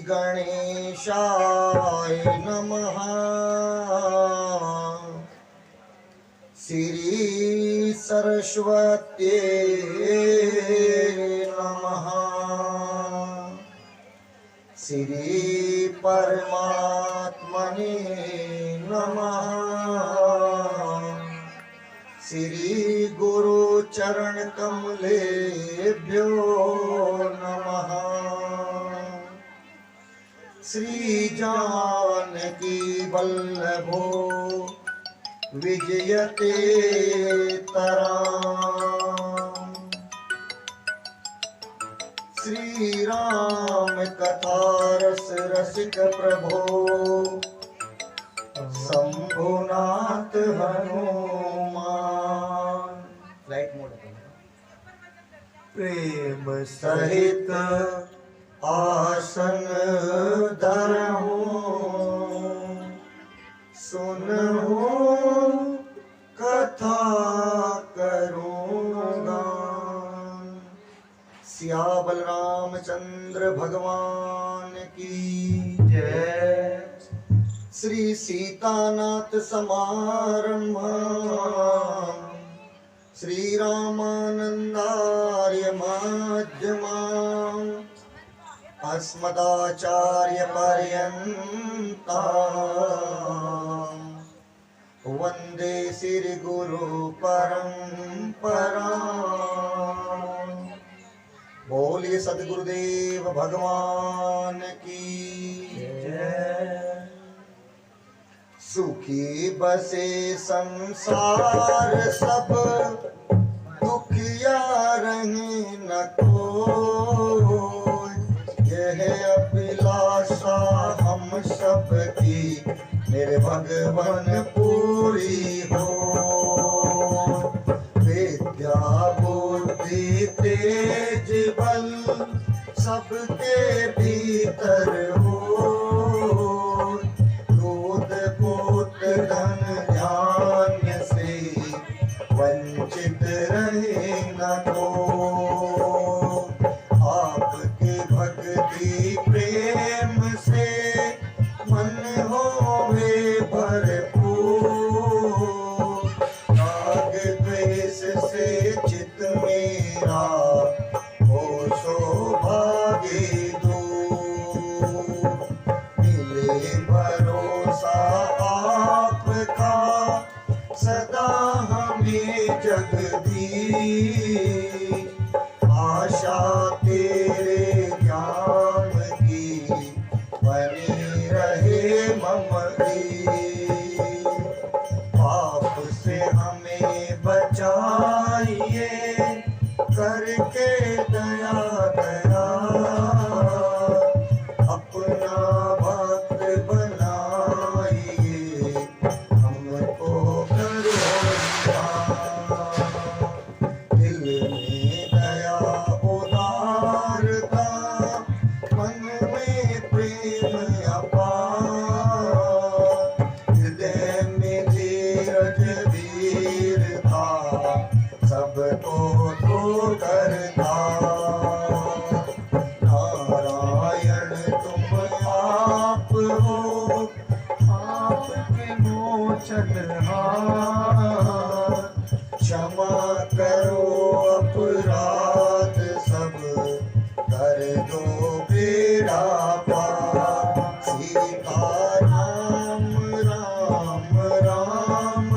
गणेशाय नमः। श्री सरस्वत्यै नमः। श्री परमात्मने नमः। श्री गुरु चरण कमलेभ्यो नमः। श्री जानकी वल्लभो विजयते तराम। श्री राम कथा रस रसिक प्रभो शंभुनाथ हनुमान। लाइट मोड प्रेम सहित आसन धरहु सुनहु कथा करूँगा। सियावल रामचंद्र भगवान की जय। श्री सीतानाथ समारंभा श्री रामानंदार्य मध्यमाम् अस्मदाचार्य पर्यन्ताम् वंदे श्री गुरु परंपरा। बोलिए सद्गुरुदेव भगवान की जय। सुखी बसे संसार सब दुखिया रहे न कोई। यह अभिलाषा हम सब की मेरे भगवान पूरी हो। विद्या बुद्धि तेज बल सबके भीतर हो। दूध पुत्र धन धान्य से वंचित रहे न को। आपके भक्ति प्रेम से मन होवे भरपूर। राग द्वेष से चित मेरा हो सौभाग्य दूर। मिले भरोसा आपका सदा हमें जगदीश। आशा तेरे ज्ञान की बनी रहे ममती। पाप से हमें बचाइए करके दया दया। अपना भक्त बनाइए हमको करुणा। दिल में दया उदारता मन में प्रेम अपार। हृदय में धीरज वीरता सबको तो करता। नारायण तुम आप हो आपके मोचनहार। क्षमा करो अपराध सब कर दो बेड़ा पार। सीता राम राम राम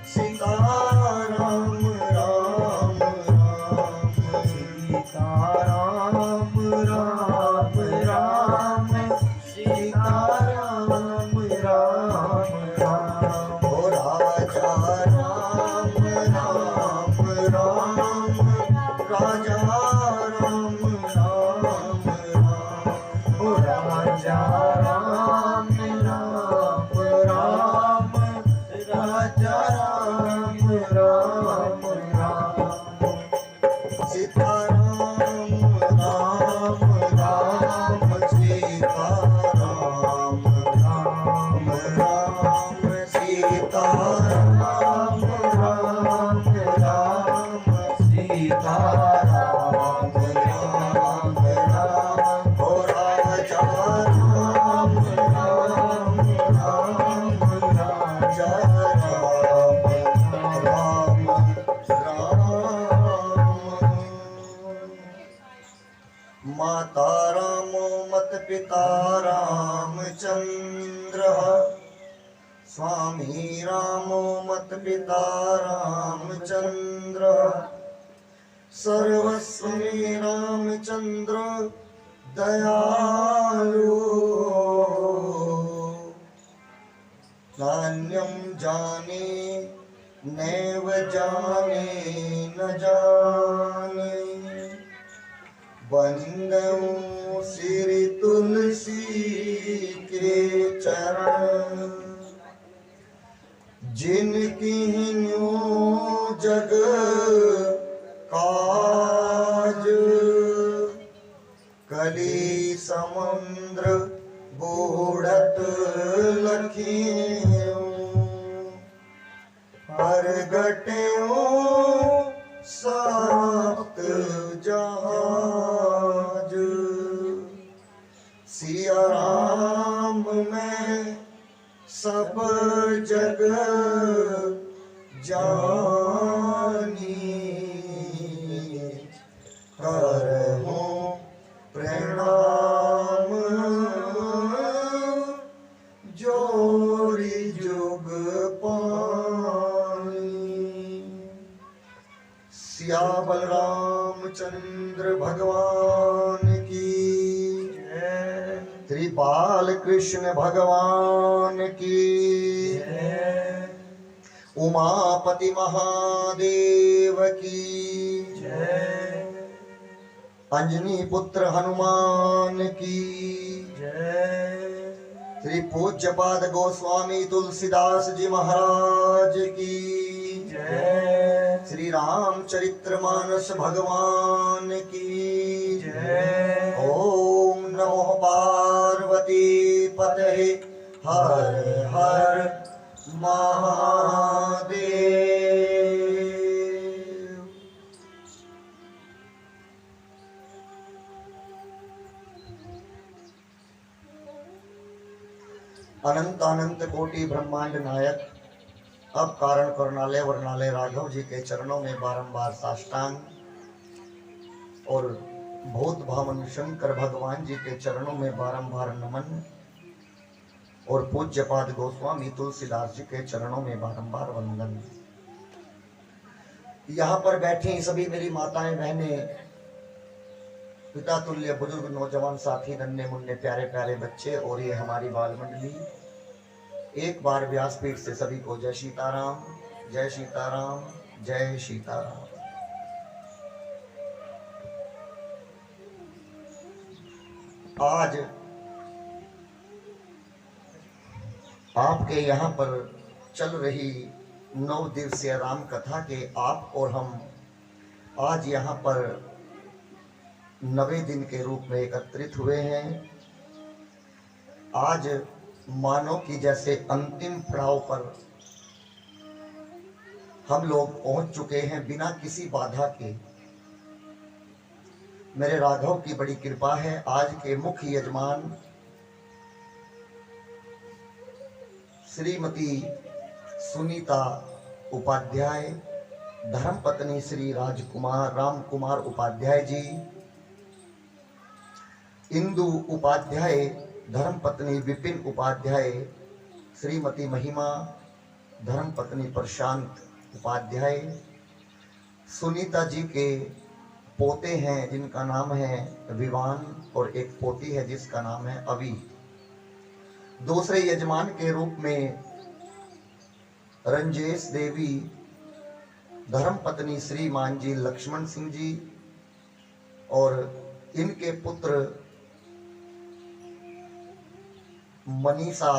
सीता राम राम राम। सीता राम राम राम सीता राम राम राम। ओ राजा राम राम राम राजा राम राम राम। ओ राजा राम राम राम राजा राम राम राम। सीता राम राम राम सीता राम राम राम सीता राम राम राम सीता राम राम राम। ओ राजा रामो मत पिता रामचंद्र स्वामी रामो मत पिता रामचंद्र सर्वस्व में रामचंद्र दयालु नान्यं जाने नैव जाने न जाने बंदऊं श्री तुलसी के चरण जिनकी न्यों जग काज कली समुद्र बूढ़त लखियों प्रगट्यों सप्त जहाज सिया राम में सब जग जानी करहूं प्रणाम जोड़ी जुग पानी। सिया बलरामचंद्र भगवान की जय, श्री बाल कृष्ण भगवान की जय, उमापति महादेव की जय, अंजनी पुत्र हनुमान की जय, श्री पूज्यपाद गोस्वामी तुलसीदास जी महाराज की जय, श्री रामचरित्रमानस भगवान की जय। ओम नमो पार्वती पतये हर हर महादेव। अनंत अनंत कोटि ब्रह्मांड नायक अब कारण करुणालय वर्णालय राघव जी के चरणों में बारंबार साष्टांग और भूत भावन शंकर भगवान जी के चरणों में बारंबार नमन और पूज्यपाद गोस्वामी तुलसीदास जी के चरणों में बारंबार वंदन। यहाँ पर बैठी सभी मेरी माताएं बहनें, पिता तुल्य बुजुर्ग नौजवान साथी नन्हे मुन्ने प्यारे प्यारे बच्चे और ये हमारी बाल मंडली, एक बार व्यासपीठ से सभी को जय सीताराम जय सीताराम जय सीताराम। आज आपके यहाँ पर चल रही 9 दिवसीय राम कथा के आप और हम आज यहाँ पर 9वें दिन के रूप में एकत्रित हुए हैं। आज मानो कि जैसे अंतिम पड़ाव पर हम लोग पहुंच चुके हैं बिना किसी बाधा के। मेरे राघव की बड़ी कृपा है। आज के मुख्य यजमान श्रीमती सुनीता उपाध्याय, धर्मपत्नी श्री राम कुमार उपाध्याय जी, इंदु उपाध्याय, धर्मपत्नी विपिन उपाध्याय, श्रीमती महिमा, धर्मपत्नी प्रशांत उपाध्याय, सुनीता जी के पोते हैं जिनका नाम है विवान और एक पोती है जिसका नाम है अवि। दूसरे यजमान के रूप में रंजेश देवी, धर्मपत्नी श्रीमान जी लक्ष्मण सिंह जी और इनके पुत्र मनीषा,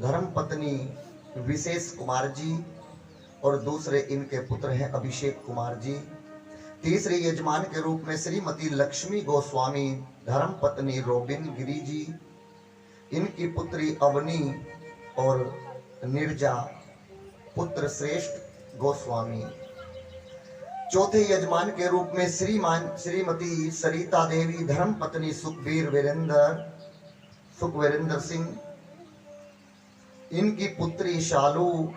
धर्मपत्नी विशेष कुमार जी और दूसरे इनके पुत्र हैं अभिषेक कुमार जी। तीसरे यजमान के रूप में श्रीमती लक्ष्मी गोस्वामी, धर्मपत्नी रोबिन गिरी जी, इनकी पुत्री अवनी और निर्जा, पुत्र श्रेष्ठ गोस्वामी। चौथे यजमान के रूप में श्रीमती सरिता देवी, धर्मपत्नी सुखवीरेंद्र सिंह, इनकी पुत्री शालू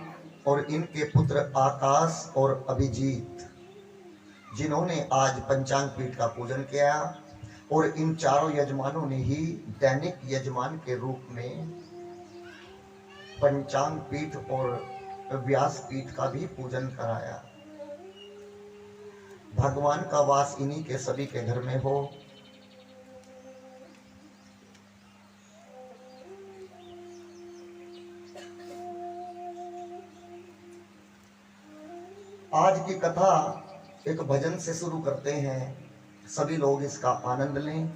और इनके पुत्र आकाश और अभिजीत, जिन्होंने आज पंचांग पीठ का पूजन किया। और इन चारों यजमानों ने ही दैनिक यजमान के रूप में पंचांग पीठ और व्यास पीठ का भी पूजन कराया। भगवान का वास इन्हीं के सभी के घर में हो। आज की कथा एक भजन से शुरू करते हैं, सभी लोग इसका आनंद लें।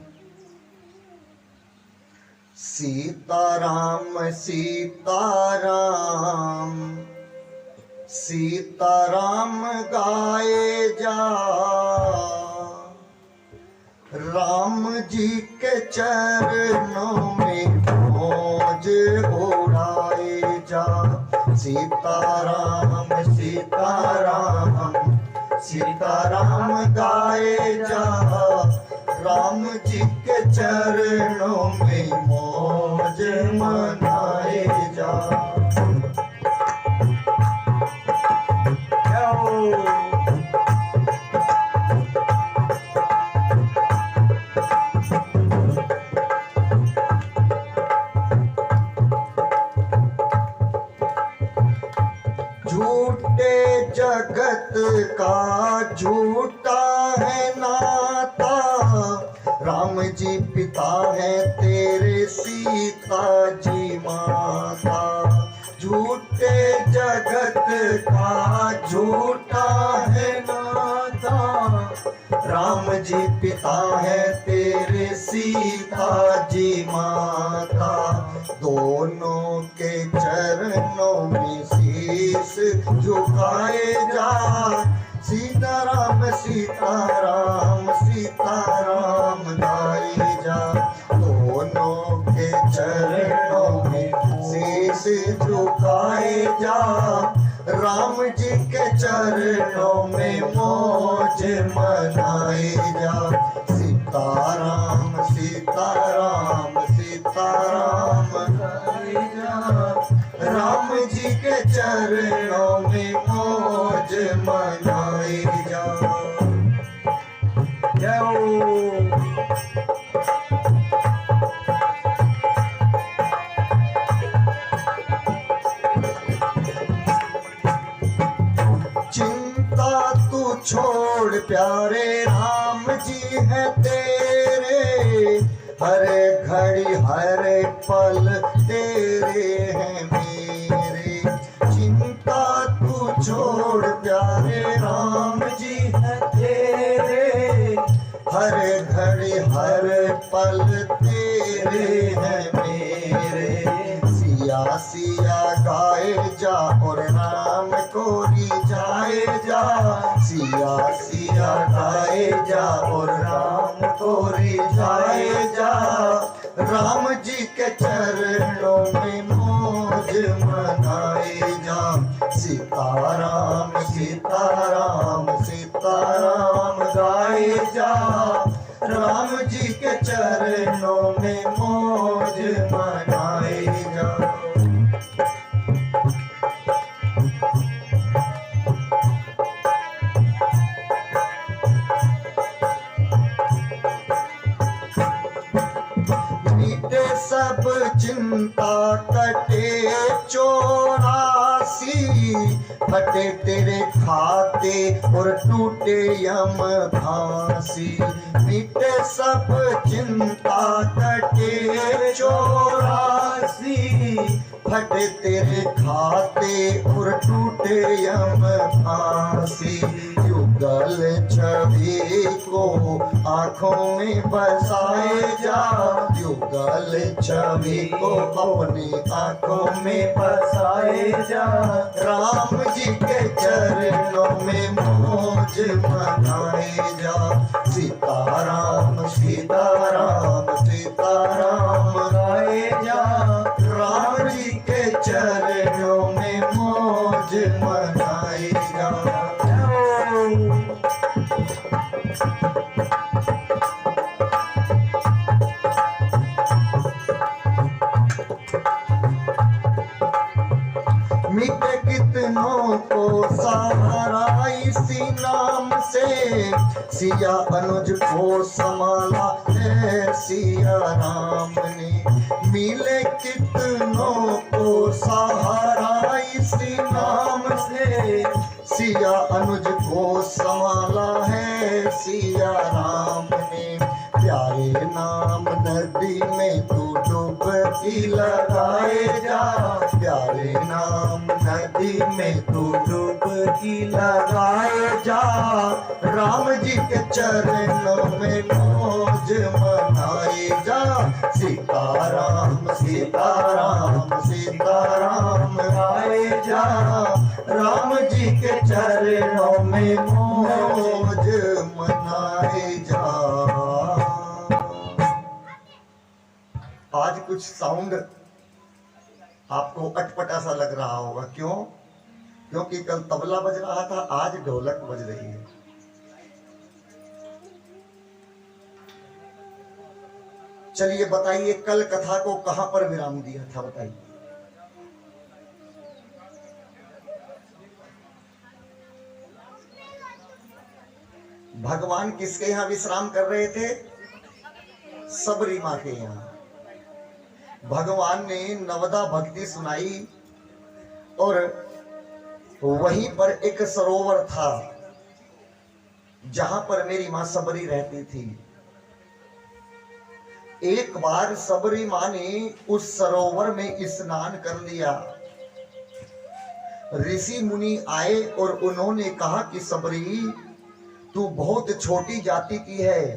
सीताराम सीताराम सीताराम गाए जा, राम जी के चरणों में मौज उड़ाए जा। सीताराम सीताराम सीताराम गाए जा, राम जी के चरणों में मौज मनाए जा। झूठे जगत का झूठा है नाता, राम जी पिता है तेरे, सीता जी माता। झूठे जगत का झूठा है नाता, राम जी पिता है तेरे, सीता जी माता। दोनों के चरणों में शीश झुकाए जा। सीताराम सीताराम सीताराम गाए जा, दोनों के चरणों में शीश झुकाए जा। राम जी के चरणों में मौज मनाए जा। सीताराम सीताराम सीताराम गाए जा, राम जी के चरणों में मौज मनाए जा। चिंता तू छोड़ प्यारे, राम जी है तेरे, हरे घड़ी हरे पल तेरे हैं मेरे। चिंता तू छोड़ प्यारे, राम जी है तेरे, हरे घड़ी हरे पल तेरे हैं मेरे। सिया सिया गाए जा और राम को रिझाए जा। सिया सिया गाए जा और राम को रिझाए जा। राम जी के चरणों में मौज मनाए जा। सीताराम सीताराम सीताराम गाए जा, राम जी के चरणों में मौज मनाए जा। सब चिंता कटे 84, फटे तेरे खाते और टूटे यम फांसी। मिटे सब चिंता कटे 84, फटे तेरे खाते और टूटे यम फांसी। युगल छवि को आंखों में बसाए जा। युगल छवि को अपनी आंखों में बसाए जा। राम जी के चरणों में मौज मनाए जा। सीताराम सीताराम सीताराम गाए जा, राम जी के चरणों में मौज मनाए जा। मिटे कितनों को सहारा इसी नाम से, सिया अनुज को संभाला है सिया राम ने, मिले कितनों को सहारा इसी नाम से, सिया अनुज को संभाला है सिया राम ने। प्यारे नाम नदी में तू डुबकी लगाए जा, प्यारे नाम नदी में तू डुबकी लगाए जा, राम जी के चरणों में मौज मनाए जा। सीताराम सीताराम सीताराम आए जा, राम जी के चरणों में मौज मनाए जा। आज कुछ साउंड आपको अटपटा सा लग रहा होगा, क्यों? क्योंकि कल तबला बज रहा था, आज ढोलक बज रही है। चलिए बताइए, कल कथा को कहां पर विराम दिया था, बताइए। भगवान किसके यहां विश्राम कर रहे थे? सबरी मां के यहां। भगवान ने नवदा भक्ति सुनाई और वहीं पर एक सरोवर था जहां पर मेरी मां सबरी रहती थी। एक बार सबरी मां ने उस सरोवर में स्नान कर लिया। ऋषि मुनि आए और उन्होंने कहा कि सबरी, तू बहुत छोटी जाति की है,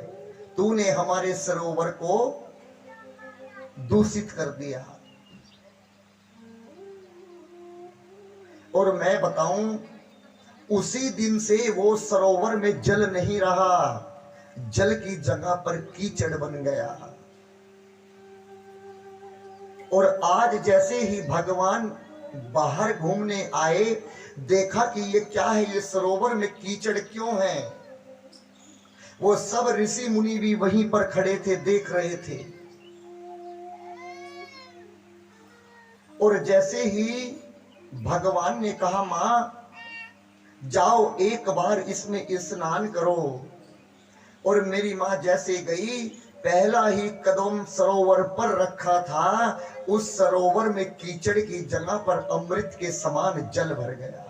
तूने हमारे सरोवर को दूषित कर दिया। और मैं बताऊं, उसी दिन से वो सरोवर में जल नहीं रहा, जल की जगह पर कीचड़ बन गया। और आज जैसे ही भगवान बाहर घूमने आए, देखा कि ये क्या है, ये सरोवर में कीचड़ क्यों है। वो सब ऋषि मुनि भी वहीं पर खड़े थे, देख रहे थे। और जैसे ही भगवान ने कहा, मां जाओ एक बार इसमें स्नान करो, और मेरी मां जैसे गई, पहला ही कदम सरोवर पर रखा था, उस सरोवर में कीचड़ की जगह पर अमृत के समान जल भर गया।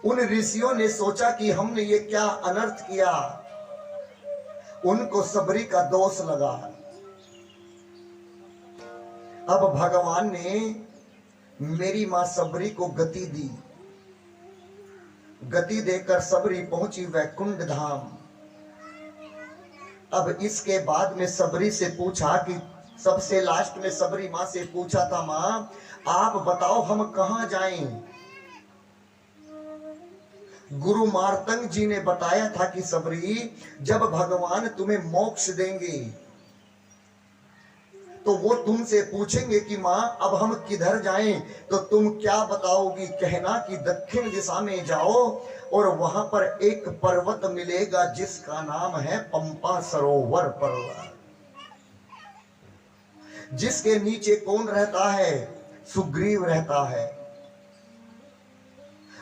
उन ऋषियों ने सोचा कि हमने ये क्या अनर्थ किया। उनको सबरी का दोष लगा। अब भगवान ने मेरी मां सबरी को गति दी। गति देकर सबरी पहुंची वैकुंठ धाम। अब इसके बाद में सबरी से पूछा कि सबसे लास्ट में सबरी मां से पूछा था, मां आप बताओ हम कहां जाएं? गुरु मार्तंग जी ने बताया था कि सबरी, जब भगवान तुम्हें मोक्ष देंगे तो वो तुमसे पूछेंगे कि मां अब हम किधर जाएं, तो तुम क्या बताओगी? कहना कि दक्षिण दिशा में जाओ और वहां पर एक पर्वत मिलेगा जिसका नाम है पंपा सरोवर पर्वत। जिसके नीचे कौन रहता है? सुग्रीव रहता है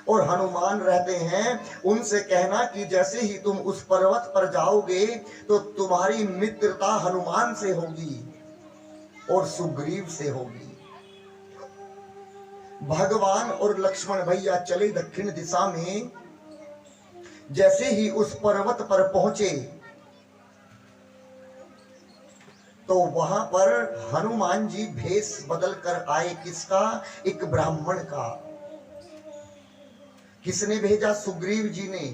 और हनुमान रहते हैं। उनसे कहना कि जैसे ही तुम उस पर्वत पर जाओगे तो तुम्हारी मित्रता हनुमान से होगी और सुग्रीव से होगी। भगवान और लक्ष्मण भैया चले दक्षिण दिशा में। जैसे ही उस पर्वत पर पहुंचे तो वहां पर हनुमान जी भेष बदल कर आए। किसका? एक ब्राह्मण का। किसने भेजा? सुग्रीव जी ने।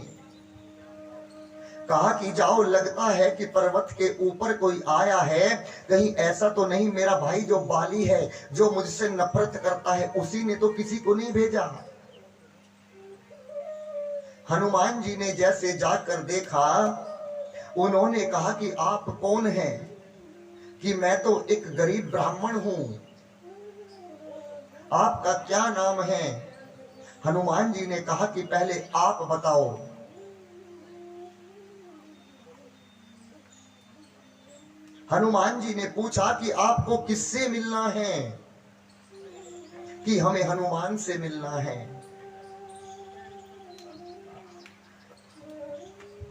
कहा कि जाओ, लगता है कि पर्वत के ऊपर कोई आया है, कहीं ऐसा तो नहीं मेरा भाई जो बाली है, जो मुझसे नफरत करता है, उसी ने तो किसी को नहीं भेजा। हनुमान जी ने जैसे जाकर देखा, उन्होंने कहा कि आप कौन हैं? कि मैं तो एक गरीब ब्राह्मण हूं, आपका क्या नाम है? हनुमान जी ने कहा कि पहले आप बताओ। हनुमान जी ने पूछा कि आपको किससे मिलना है? कि हमें हनुमान से मिलना है।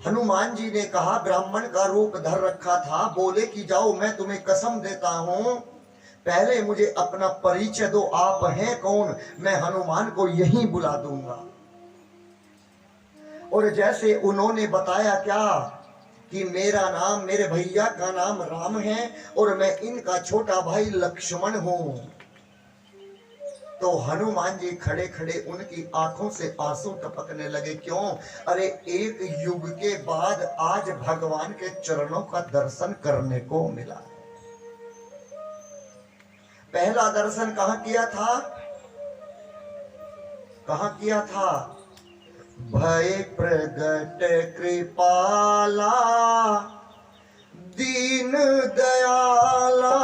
हनुमान जी ने कहा, ब्राह्मण का रूप धर रखा था, बोले कि जाओ मैं तुम्हें कसम देता हूं, पहले मुझे अपना परिचय दो, आप हैं कौन, मैं हनुमान को यहीं बुला दूंगा। और जैसे उन्होंने बताया क्या कि मेरा नाम, मेरे भैया का नाम राम है और मैं इनका छोटा भाई लक्ष्मण हूं, तो हनुमान जी खड़े खड़े उनकी आंखों से आंसू टपकने लगे। क्यों? अरे एक युग के बाद आज भगवान के चरणों का दर्शन करने को मिला। पहला दर्शन कहां किया था? कहां किया था? भय प्रगट कृपाला दीन दयाला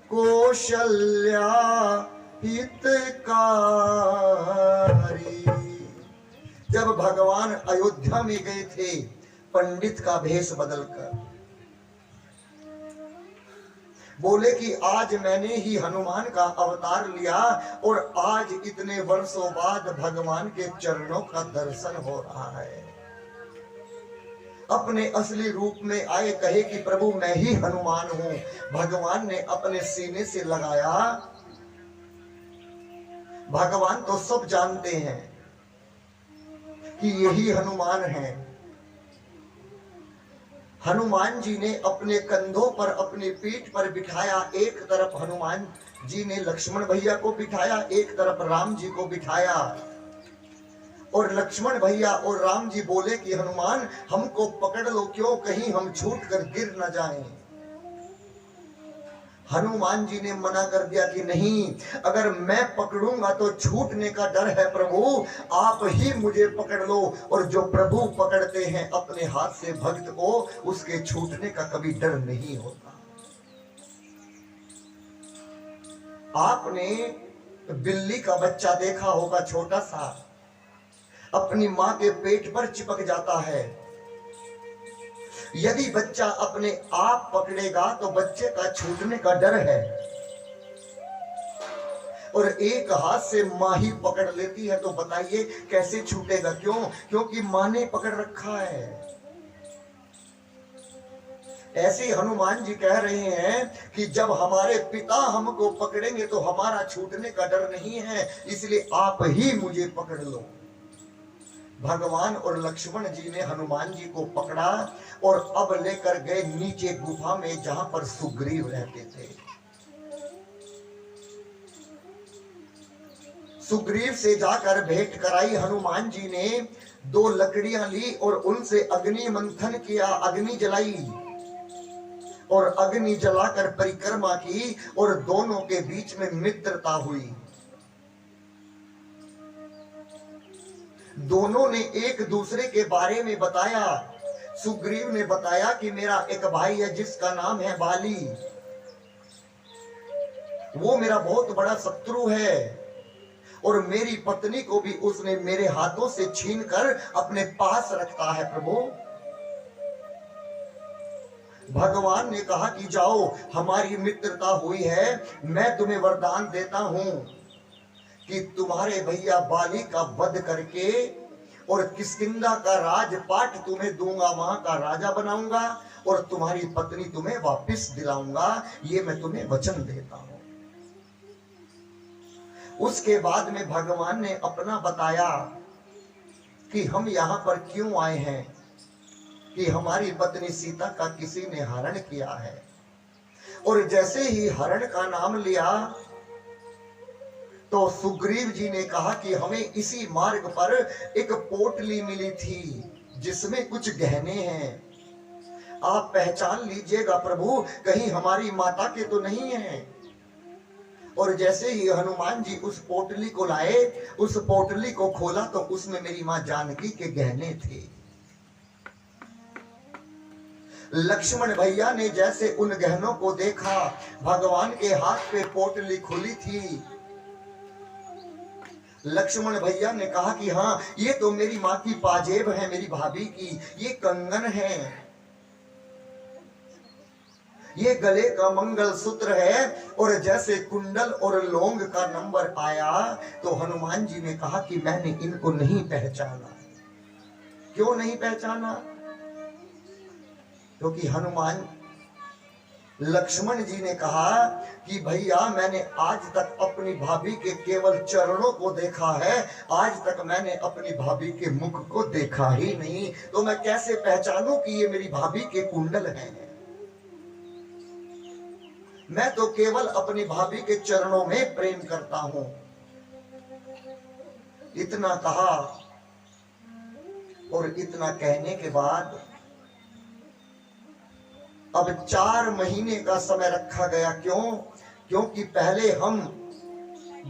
कौशल्या हितकारी। जब भगवान अयोध्या में गए थे पंडित का भेष बदलकर, बोले कि आज मैंने ही हनुमान का अवतार लिया और आज इतने वर्षों बाद भगवान के चरणों का दर्शन हो रहा है। अपने असली रूप में आए, कहे कि प्रभु मैं ही हनुमान हूं। भगवान ने अपने सीने से लगाया। भगवान तो सब जानते हैं कि यही हनुमान है। हनुमान जी ने अपने कंधों पर, अपनी पीठ पर बिठाया। एक तरफ हनुमान जी ने लक्ष्मण भैया को बिठाया, एक तरफ राम जी को बिठाया। और लक्ष्मण भैया और राम जी बोले कि हनुमान हमको पकड़ लो, क्यों कहीं हम छूट कर गिर न जाएं। हनुमान जी ने मना कर दिया कि नहीं, अगर मैं पकड़ूंगा तो छूटने का डर है प्रभु, आप ही मुझे पकड़ लो। और जो प्रभु पकड़ते हैं अपने हाथ से भक्त को, उसके छूटने का कभी डर नहीं होता। आपने बिल्ली का बच्चा देखा होगा, छोटा सा, अपनी मां के पेट पर चिपक जाता है। यदि बच्चा अपने आप पकड़ेगा तो बच्चे का छूटने का डर है, और एक हाथ से मां ही पकड़ लेती है तो बताइए कैसे छूटेगा? क्यों? क्योंकि मां ने पकड़ रखा है। ऐसे हनुमान जी कह रहे हैं कि जब हमारे पिता हमको पकड़ेंगे तो हमारा छूटने का डर नहीं है, इसलिए आप ही मुझे पकड़ लो। भगवान और लक्ष्मण जी ने हनुमान जी को पकड़ा और अब लेकर गए नीचे गुफा में, जहां पर सुग्रीव रहते थे। सुग्रीव से जाकर भेंट कराई। हनुमान जी ने 2 लकड़ियां ली और उनसे अग्नि मंथन किया, अग्नि जलाई और अग्नि जलाकर परिक्रमा की और दोनों के बीच में मित्रता हुई। दोनों ने एक दूसरे के बारे में बताया। सुग्रीव ने बताया कि मेरा एक भाई है जिसका नाम है बाली, वो मेरा बहुत बड़ा शत्रु है और मेरी पत्नी को भी उसने मेरे हाथों से छीनकर अपने पास रखता है। प्रभु, भगवान ने कहा कि जाओ, हमारी मित्रता हुई है, मैं तुम्हें वरदान देता हूं कि तुम्हारे भैया बाली का वध करके और किष्किंधा का राजपाट तुम्हें दूंगा, वहां का राजा बनाऊंगा और तुम्हारी पत्नी तुम्हें वापस दिलाऊंगा, ये मैं तुम्हें वचन देता हूं। उसके बाद में भगवान ने अपना बताया कि हम यहां पर क्यों आए हैं, कि हमारी पत्नी सीता का किसी ने हरण किया है। और जैसे ही हरण का नाम लिया तो सुग्रीव जी ने कहा कि हमें इसी मार्ग पर एक पोटली मिली थी जिसमें कुछ गहने हैं, आप पहचान लीजिएगा प्रभु, कहीं हमारी माता के तो नहीं है। और जैसे ही हनुमान जी उस पोटली को लाए, उस पोटली को खोला तो उसमें मेरी मां जानकी के गहने थे। लक्ष्मण भैया ने जैसे उन गहनों को देखा, भगवान के हाथ पे पोटली खुली थी। लक्ष्मण भैया ने कहा कि हाँ, ये तो मेरी माँ की पाजेब है, मेरी भाभी की, ये कंगन है, ये गले का मंगल सूत्र है। और जैसे कुंडल और लौंग का नंबर आया तो हनुमान जी ने कहा कि मैंने इनको नहीं पहचाना। क्यों नहीं पहचाना? क्योंकि हनुमान लक्ष्मण जी ने कहा कि भैया मैंने आज तक अपनी भाभी के केवल चरणों को देखा है, आज तक मैंने अपनी भाभी के मुख को देखा ही नहीं, तो मैं कैसे पहचानूं कि ये मेरी भाभी के कुंडल हैं? मैं तो केवल अपनी भाभी के चरणों में प्रेम करता हूं। इतना कहा और इतना कहने के बाद अब 4 महीने का समय रखा गया। क्यों? क्योंकि पहले हम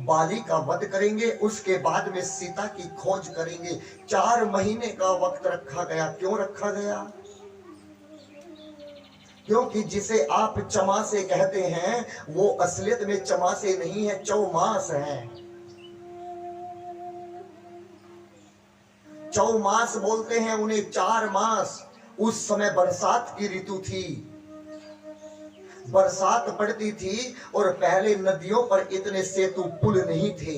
बाली का वध करेंगे, उसके बाद में सीता की खोज करेंगे। 4 महीने का वक्त रखा गया। क्यों रखा गया? क्योंकि जिसे आप चमासे कहते हैं वो असलियत में चमासे नहीं है, चौमास है। चौमास बोलते हैं उन्हें, 4 मास। उस समय बरसात की ऋतु थी, बरसात पड़ती थी और पहले नदियों पर इतने सेतु पुल नहीं थे।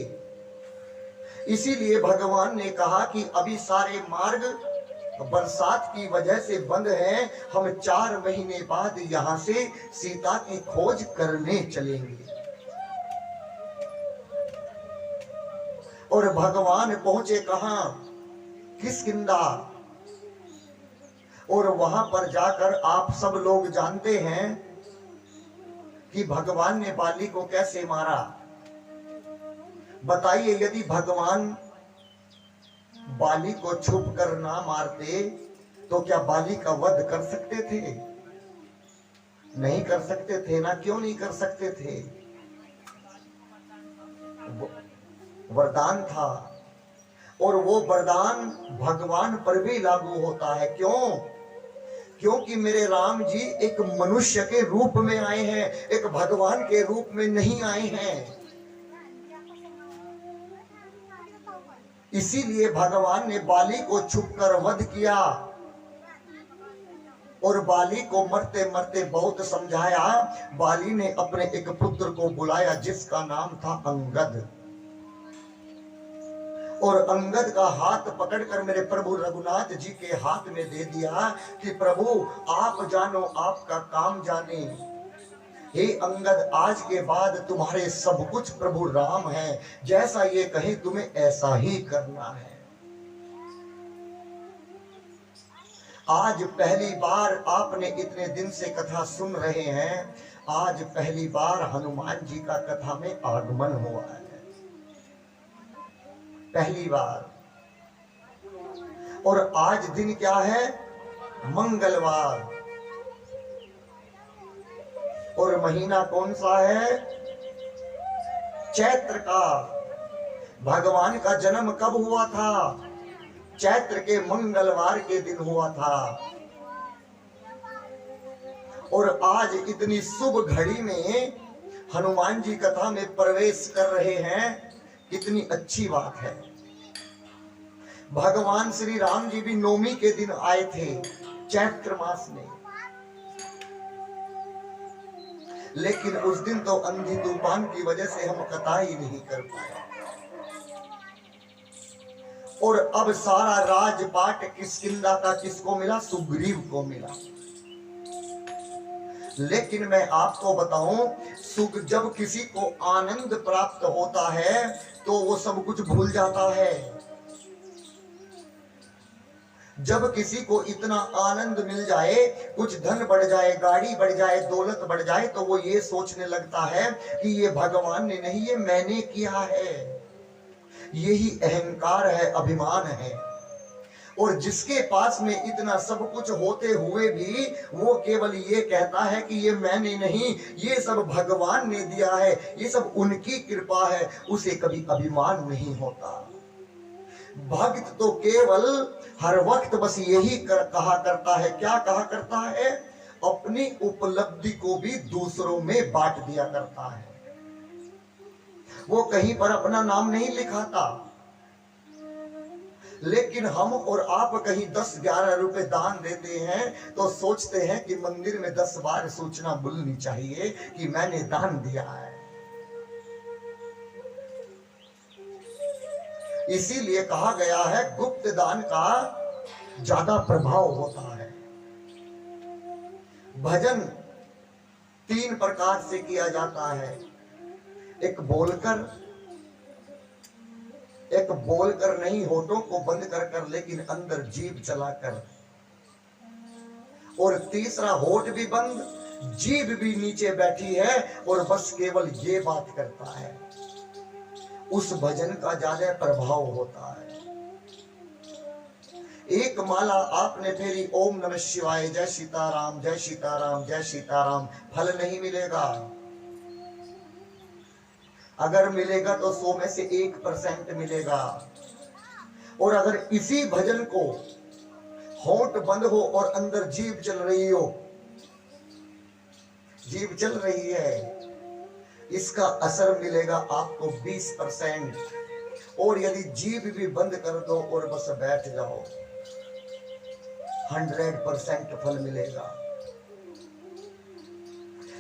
इसीलिए भगवान ने कहा कि अभी सारे मार्ग बरसात की वजह से बंद हैं, हम 4 महीने बाद यहां से सीता की खोज करने चलेंगे। और भगवान पहुंचे कहां? किष्किंधा। और वहां पर जाकर आप सब लोग जानते हैं कि भगवान ने बाली को कैसे मारा। बताइए, यदि भगवान बाली को छुप कर ना मारते तो क्या बाली का वध कर सकते थे? नहीं कर सकते थे ना। क्यों नहीं कर सकते थे? वरदान था और वो वरदान भगवान पर भी लागू होता है। क्यों? क्योंकि मेरे राम जी एक मनुष्य के रूप में आए हैं, एक भगवान के रूप में नहीं आए हैं। इसीलिए भगवान ने बाली को छुपकर वध किया और बाली को मरते मरते बहुत समझाया। बाली ने अपने एक पुत्र को बुलाया जिसका नाम था अंगद, और अंगद का हाथ पकड़कर मेरे प्रभु रघुनाथ जी के हाथ में दे दिया कि प्रभु आप जानो, आपका काम जाने। हे अंगद, आज के बाद तुम्हारे सब कुछ प्रभु राम हैं, जैसा ये कहे तुम्हें ऐसा ही करना है। आज पहली बार आपने इतने दिन से कथा सुन रहे हैं, आज पहली बार हनुमान जी का कथा में आगमन हुआ है, पहली बार। और आज दिन क्या है? मंगलवार। और महीना कौन सा है? चैत्र का। भगवान का जन्म कब हुआ था? चैत्र के मंगलवार के दिन हुआ था। और आज इतनी शुभ घड़ी में हनुमान जी कथा में प्रवेश कर रहे हैं, कितनी अच्छी बात है। भगवान श्री राम जी भी नवमी के दिन आए थे चैत्र मास में, लेकिन उस दिन तो अंधी तूफान की वजह से हम कथा ही नहीं कर पाए। और अब सारा राजपाट किष्किंधा का किसको मिला? सुग्रीव को मिला। लेकिन मैं आपको बताऊं, जब किसी को आनंद प्राप्त होता है तो वो सब कुछ भूल जाता है। जब किसी को इतना आनंद मिल जाए, कुछ धन बढ़ जाए, गाड़ी बढ़ जाए, दौलत बढ़ जाए, तो वो ये सोचने लगता है कि ये भगवान ने नहीं, ये मैंने किया है। यही अहंकार है, अभिमान है। और जिसके पास में इतना सब कुछ होते हुए भी वो केवल ये कहता है कि ये मैंने नहीं, ये सब भगवान ने दिया है, ये सब उनकी कृपा है, उसे कभी अभिमान नहीं होता। भक्त तो केवल हर वक्त बस यही कहा करता है। क्या कहा करता है? अपनी उपलब्धि को भी दूसरों में बांट दिया करता है। वो कहीं पर अपना नाम नहीं लिखाता। लेकिन हम और आप कहीं 10-11 रुपए दान देते हैं तो सोचते हैं कि मंदिर में 10 बार सूचना बोलनी चाहिए कि मैंने दान दिया है। इसीलिए कहा गया है गुप्त दान का ज्यादा प्रभाव होता है। भजन 3 प्रकार से किया जाता है। एक बोलकर नहीं, होठों को बंद कर लेकिन अंदर जीभ चलाकर, और तीसरा होठ भी बंद, जीभ भी नीचे बैठी है और बस केवल ये बात करता है। उस भजन का ज्यादा प्रभाव होता है। एक माला आपने फेरी ओम नमः शिवाय, जय सीताराम जय सीताराम जय सीताराम, फल नहीं मिलेगा। अगर मिलेगा तो 100 में से 1% मिलेगा। और अगर इसी भजन को होंठ बंद हो और अंदर जीभ चल रही हो, जीभ चल रही है, इसका असर मिलेगा आपको 20%। और यदि जीभ भी बंद कर दो और बस बैठ जाओ, 100% फल मिलेगा।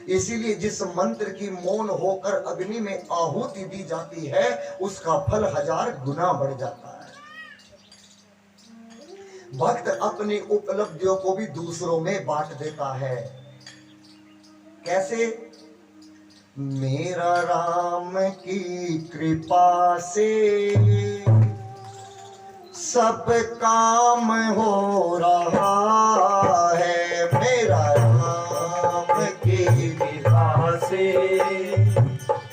इसीलिए जिस मंत्र की मौन होकर अग्नि में आहुति दी जाती है, उसका फल 1000 गुना बढ़ जाता है। भक्त अपनी उपलब्धियों को भी दूसरों में बांट देता है। कैसे? मेरा राम की कृपा से सब काम हो रहा है। मेरा राम की कृपा से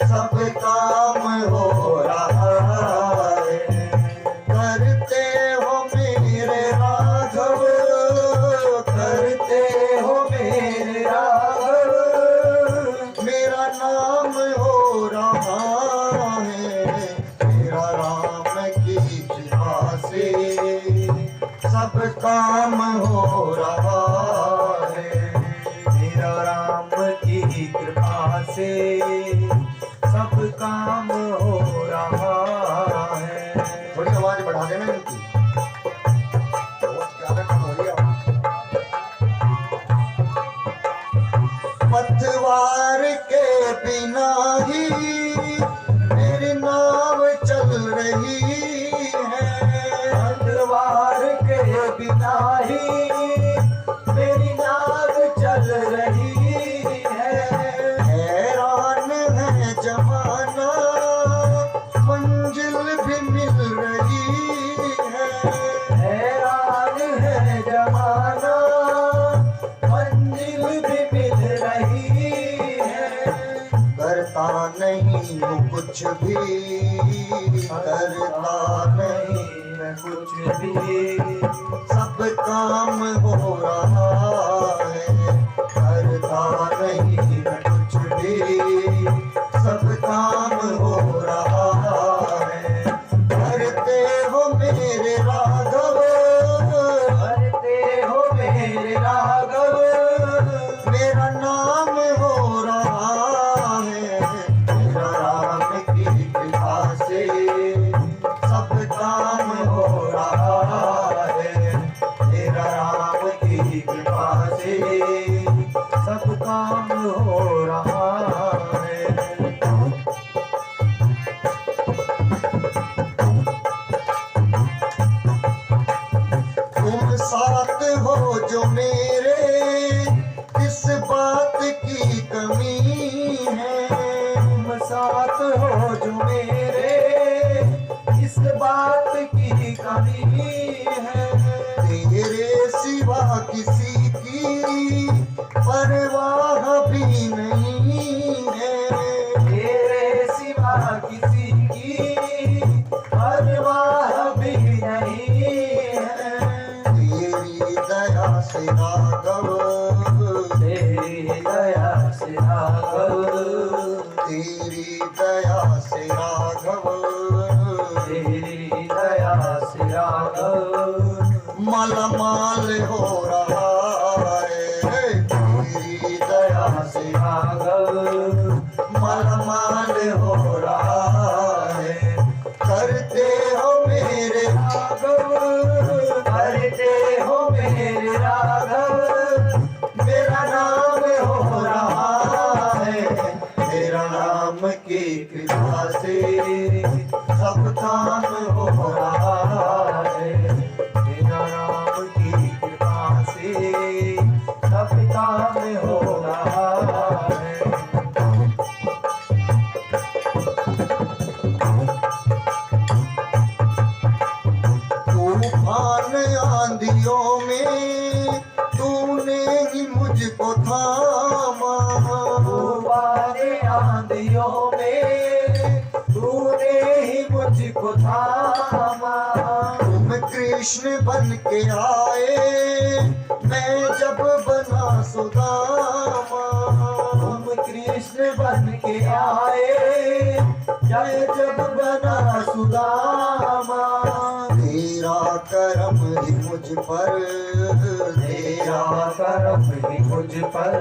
सब काम हो रहा है। करते हो मेरे राघव, करते हो मेरे राघव, मेरा नाम हो रहा है। मेरा राम की कृपा से सब काम हो रहा है। मेरा राम की कृपा से सब काम हो रहा है। थोड़ी आवाज बढ़ा देना इनकी, बहुत ज्यादा कम हो रही है। पतवार के बिना ही मेरी नाव चल रही है। पतवार के बिना ही मेरी नाव चल रही है। हैरान है जमाना, मंजिल भी मिल रही है। हैरान है जमाना, मंजिल भी मिल रही है। करता नहीं हूँ कुछ भी, करता नहीं मैं कुछ भी, सब काम हो रहा है। करता नहीं मैं कुछ भी, सब काम हो रहा है। करते हो मेरे राघव, करते हो मेरे राघव, मेरा नाम हो रहा है। मेरा राम की कृपा से सब काम हो रहा है। मेरा राम की कृपा से सब काम हो रहा है। तुम साथ हो जो मेरे, किस बात की कमी है। तुम साथ हो जो मेरे, इस बात की कमी है। तेरे सिवा किसी की परवाह भी नहीं है। तेरे सिवा किसी की परवाह भी नहीं है। तेरी दया से राघव, तेरी दया से राघव, तेरी दया से राघव, तेरी दया से राघव, मालामाल हो रहा है। तेरी दया से राघव, मालामाल हो रहा है। करते हो मेरे राघव, करते हो मेरे राघव, मेरा नाम हो रहा है। मेरा नाम की कृपा से सब काम हो रहा है। मेरा राम की पिता में हो रहा है। तूफान आंधियों में तूने ही मुझको थामा, तूफान आंधियों में तूने ही मुझको थामा। तुम कृष्ण बन के आए मैं जब बना सुदामा, तुम कृष्ण बन के आए जब बना सुदामा। तेरा करम ही मुझ पर, तेरा करम ही मुझ पर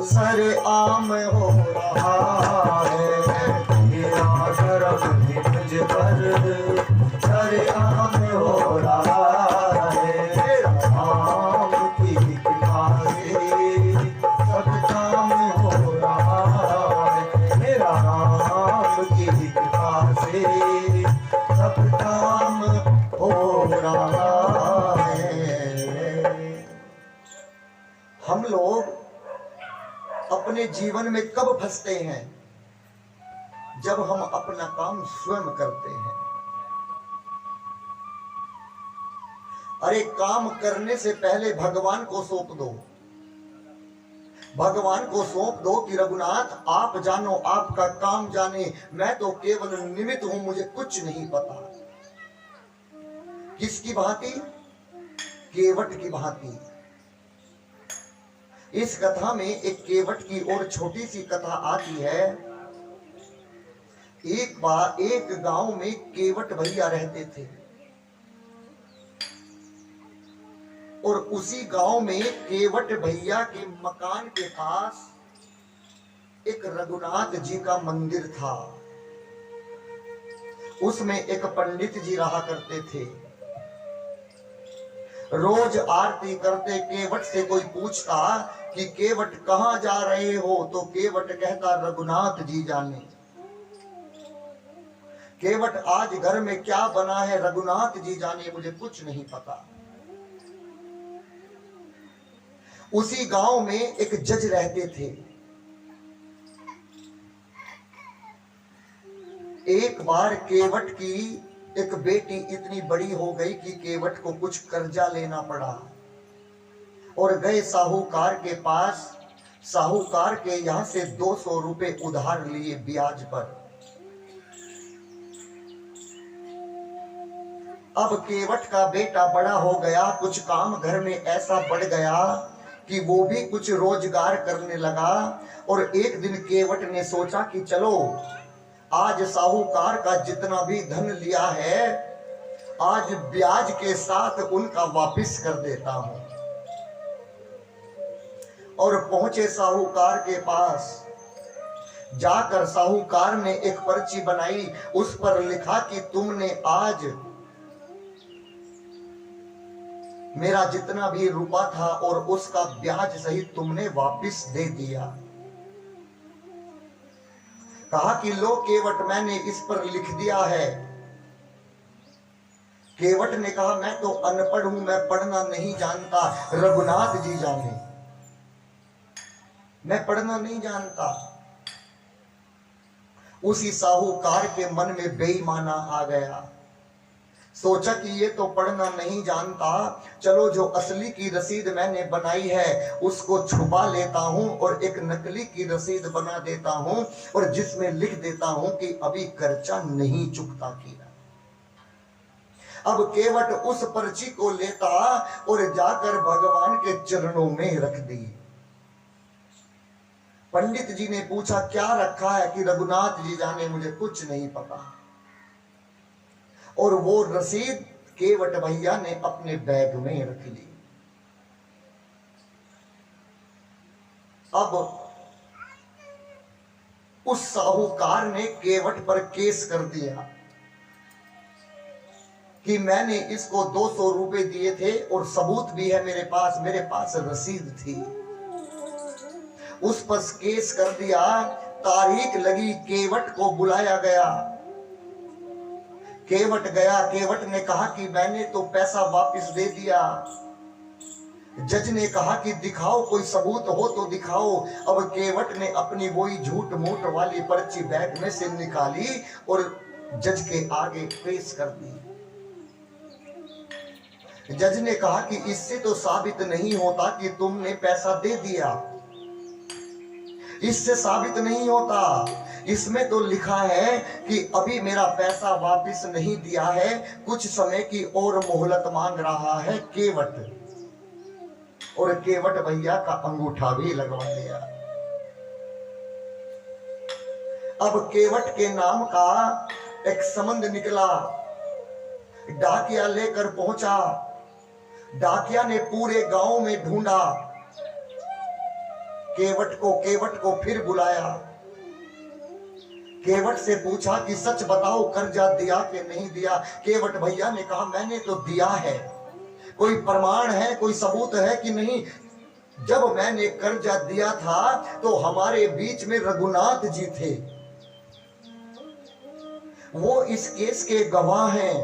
सर आम हो रहा है। तेरा करम ही मुझ पर सर आम हो रहा है। राम की कृपा से सब काम हो रहा है। मेरा राम की कृपा से सब काम हो रहा है। हम लोग अपने जीवन में कब फंसते हैं? जब हम अपना काम स्वयं करते हैं। अरे काम करने से पहले भगवान को सौंप दो। भगवान को सौंप दो कि रघुनाथ आप जानो, आपका काम जाने, मैं तो केवल निमित्त हूं, मुझे कुछ नहीं पता। किसकी भांति? केवट की भांति। इस कथा में एक केवट की और छोटी सी कथा आती है। एक बार एक गांव में केवट भैया रहते थे और उसी गांव में केवट भैया के मकान के पास एक रघुनाथ जी का मंदिर था। उसमें एक पंडित जी रहा करते थे। रोज आरती करते केवट से कोई पूछता कि केवट कहां जा रहे हो, तो केवट कहता रघुनाथ जी जाने। केवट आज घर में क्या बना है रघुनाथ जी जाने, मुझे कुछ नहीं पता। उसी गांव में एक जज रहते थे। एक बार केवट की एक बेटी इतनी बड़ी हो गई कि केवट को कुछ कर्जा लेना पड़ा और गए साहूकार के पास। साहूकार के यहां से 200 रुपए उधार लिए ब्याज पर। अब केवट का बेटा बड़ा हो गया, कुछ काम घर में ऐसा बढ़ गया कि वो भी कुछ रोजगार करने लगा। और एक दिन केवट ने सोचा कि चलो आज साहूकार का जितना भी धन लिया है आज ब्याज के साथ उनका वापस कर देता हूं। और पहुंचे साहूकार के पास। जाकर साहूकार ने एक पर्ची बनाई, उस पर लिखा कि तुमने आज मेरा जितना भी रुपया था और उसका ब्याज सहित तुमने वापस दे दिया। कहा कि लो केवट मैंने इस पर लिख दिया है। केवट ने कहा मैं तो अनपढ़ हूं, मैं पढ़ना नहीं जानता, रघुनाथ जी जाने, मैं पढ़ना नहीं जानता। उसी साहूकार के मन में बेईमाना आ गया। सोचा कि ये तो पढ़ना नहीं जानता, चलो जो असली की रसीद मैंने बनाई है उसको छुपा लेता हूं और एक नकली की रसीद बना देता हूं और जिसमें लिख देता हूं कि अभी कर्जा नहीं चुकता किया। अब केवट उस पर्ची को लेता और जाकर भगवान के चरणों में रख दी। पंडित जी ने पूछा क्या रखा है कि रघुनाथ जी जाने, मुझे कुछ नहीं पता। और वो रसीद केवट भैया ने अपने बैग में रख ली। अब उस साहूकार ने केवट पर केस कर दिया कि मैंने इसको 200 रुपए दिए थे और सबूत भी है मेरे पास रसीद थी। उस पर केस कर दिया। तारीख लगी, केवट को बुलाया गया। केवट गया। केवट ने कहा कि मैंने तो पैसा वापस दे दिया। जज ने कहा कि दिखाओ, कोई सबूत हो तो दिखाओ। अब केवट ने अपनी वही झूठ मूठ वाली पर्ची बैग में से निकाली और जज के आगे पेश कर दी। जज ने कहा कि इससे तो साबित नहीं होता कि तुमने पैसा दे दिया, इससे साबित नहीं होता। इसमें तो लिखा है कि अभी मेरा पैसा वापस नहीं दिया है, कुछ समय की और मोहलत मांग रहा है केवट। और केवट भैया का अंगूठा भी लगवा लिया। अब केवट के नाम का एक संबंध निकला, डाकिया लेकर पहुंचा। डाकिया ने पूरे गांव में ढूंढा केवट को फिर बुलाया। केवट से पूछा कि सच बताओ, कर्जा दिया कि नहीं दिया। केवट भैया ने कहा मैंने तो दिया है, कोई प्रमाण है, कोई सबूत है कि नहीं। जब मैंने कर्जा दिया था तो हमारे बीच में रघुनाथ जी थे, वो इस केस के गवाह हैं।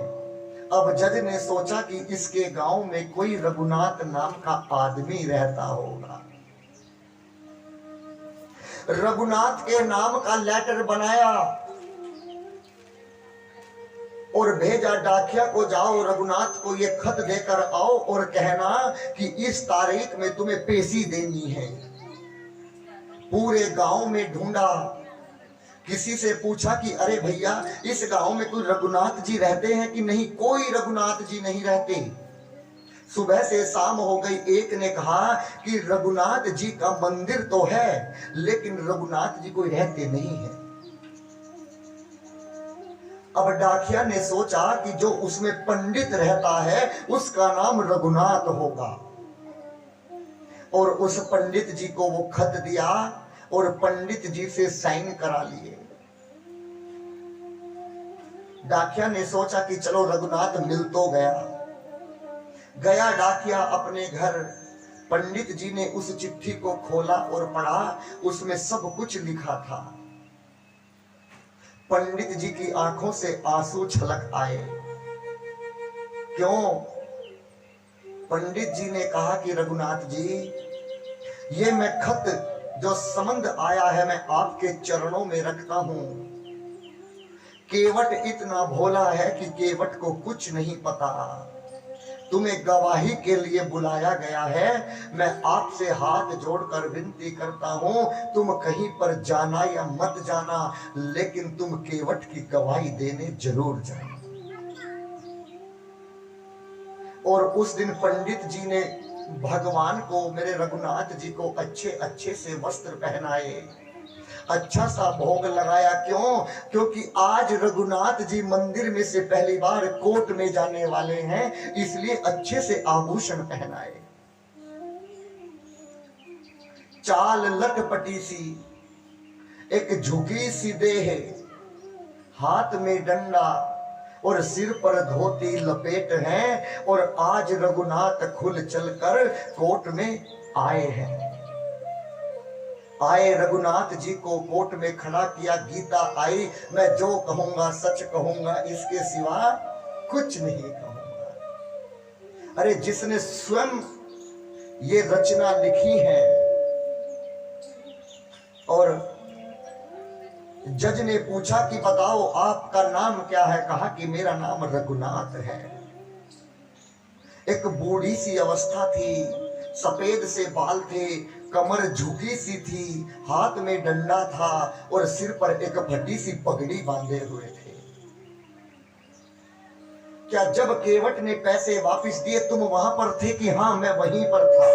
अब जज ने सोचा कि इसके गांव में कोई रघुनाथ नाम का आदमी रहता होगा। रघुनाथ के नाम का लेटर बनाया और भेजा डाकिया को, जाओ रघुनाथ को ये खत देकर आओ और कहना कि इस तारीख में तुम्हें पेशी देनी है। पूरे गांव में ढूंढा, किसी से पूछा कि अरे भैया इस गांव में कोई रघुनाथ जी रहते हैं कि नहीं। कोई रघुनाथ जी नहीं रहते। सुबह से शाम हो गई, एक ने कहा कि रघुनाथ जी का मंदिर तो है लेकिन रघुनाथ जी कोई रहते नहीं है। अब डाकिया ने सोचा कि जो उसमें पंडित रहता है उसका नाम रघुनाथ होगा, और उस पंडित जी को वो खत दिया और पंडित जी से साइन करा लिए। डाकिया ने सोचा कि चलो रघुनाथ मिल तो गया। गया डाकिया अपने घर, पंडित जी ने उस चिट्ठी को खोला और पढ़ा, उसमें सब कुछ लिखा था। पंडित जी की आंखों से आंसू छलक आए। क्यों? पंडित जी ने कहा कि रघुनाथ जी, ये मैं खत जो संबंध आया है मैं आपके चरणों में रखता हूं। केवट इतना भोला है कि केवट को कुछ नहीं पता। तुम्हें गवाही के लिए बुलाया गया है। मैं आपसे हाथ जोड़कर विनती करता हूं, तुम कहीं पर जाना या मत जाना, लेकिन तुम केवट की गवाही देने जरूर जाना। और उस दिन पंडित जी ने भगवान को, मेरे रघुनाथ जी को अच्छे अच्छे से वस्त्र पहनाए, अच्छा सा भोग लगाया। क्यों? क्योंकि आज रघुनाथ जी मंदिर में से पहली बार कोर्ट में जाने वाले हैं, इसलिए अच्छे से आभूषण पहनाए। चाल लटपटी सी, एक झुकी सी देह, हाथ में डंडा और सिर पर धोती लपेट है, और आज रघुनाथ खुल चलकर कोर्ट में आए हैं। आए रघुनाथ जी को कोर्ट में खड़ा किया। गीता आई, मैं जो कहूंगा सच कहूंगा, इसके सिवा कुछ नहीं कहूंगा। अरे जिसने स्वयं ये रचना लिखी है, और जज ने पूछा कि बताओ आपका नाम क्या है। कहा कि मेरा नाम रघुनाथ है। एक बूढ़ी सी अवस्था थी, सफेद से बाल थे, कमर झुकी सी थी, हाथ में डंडा था और सिर पर एक फटी सी पगड़ी बांधे हुए थे। क्या जब केवट ने पैसे वापस दिए तुम वहां पर थे? कि हाँ, मैं वहीं पर था,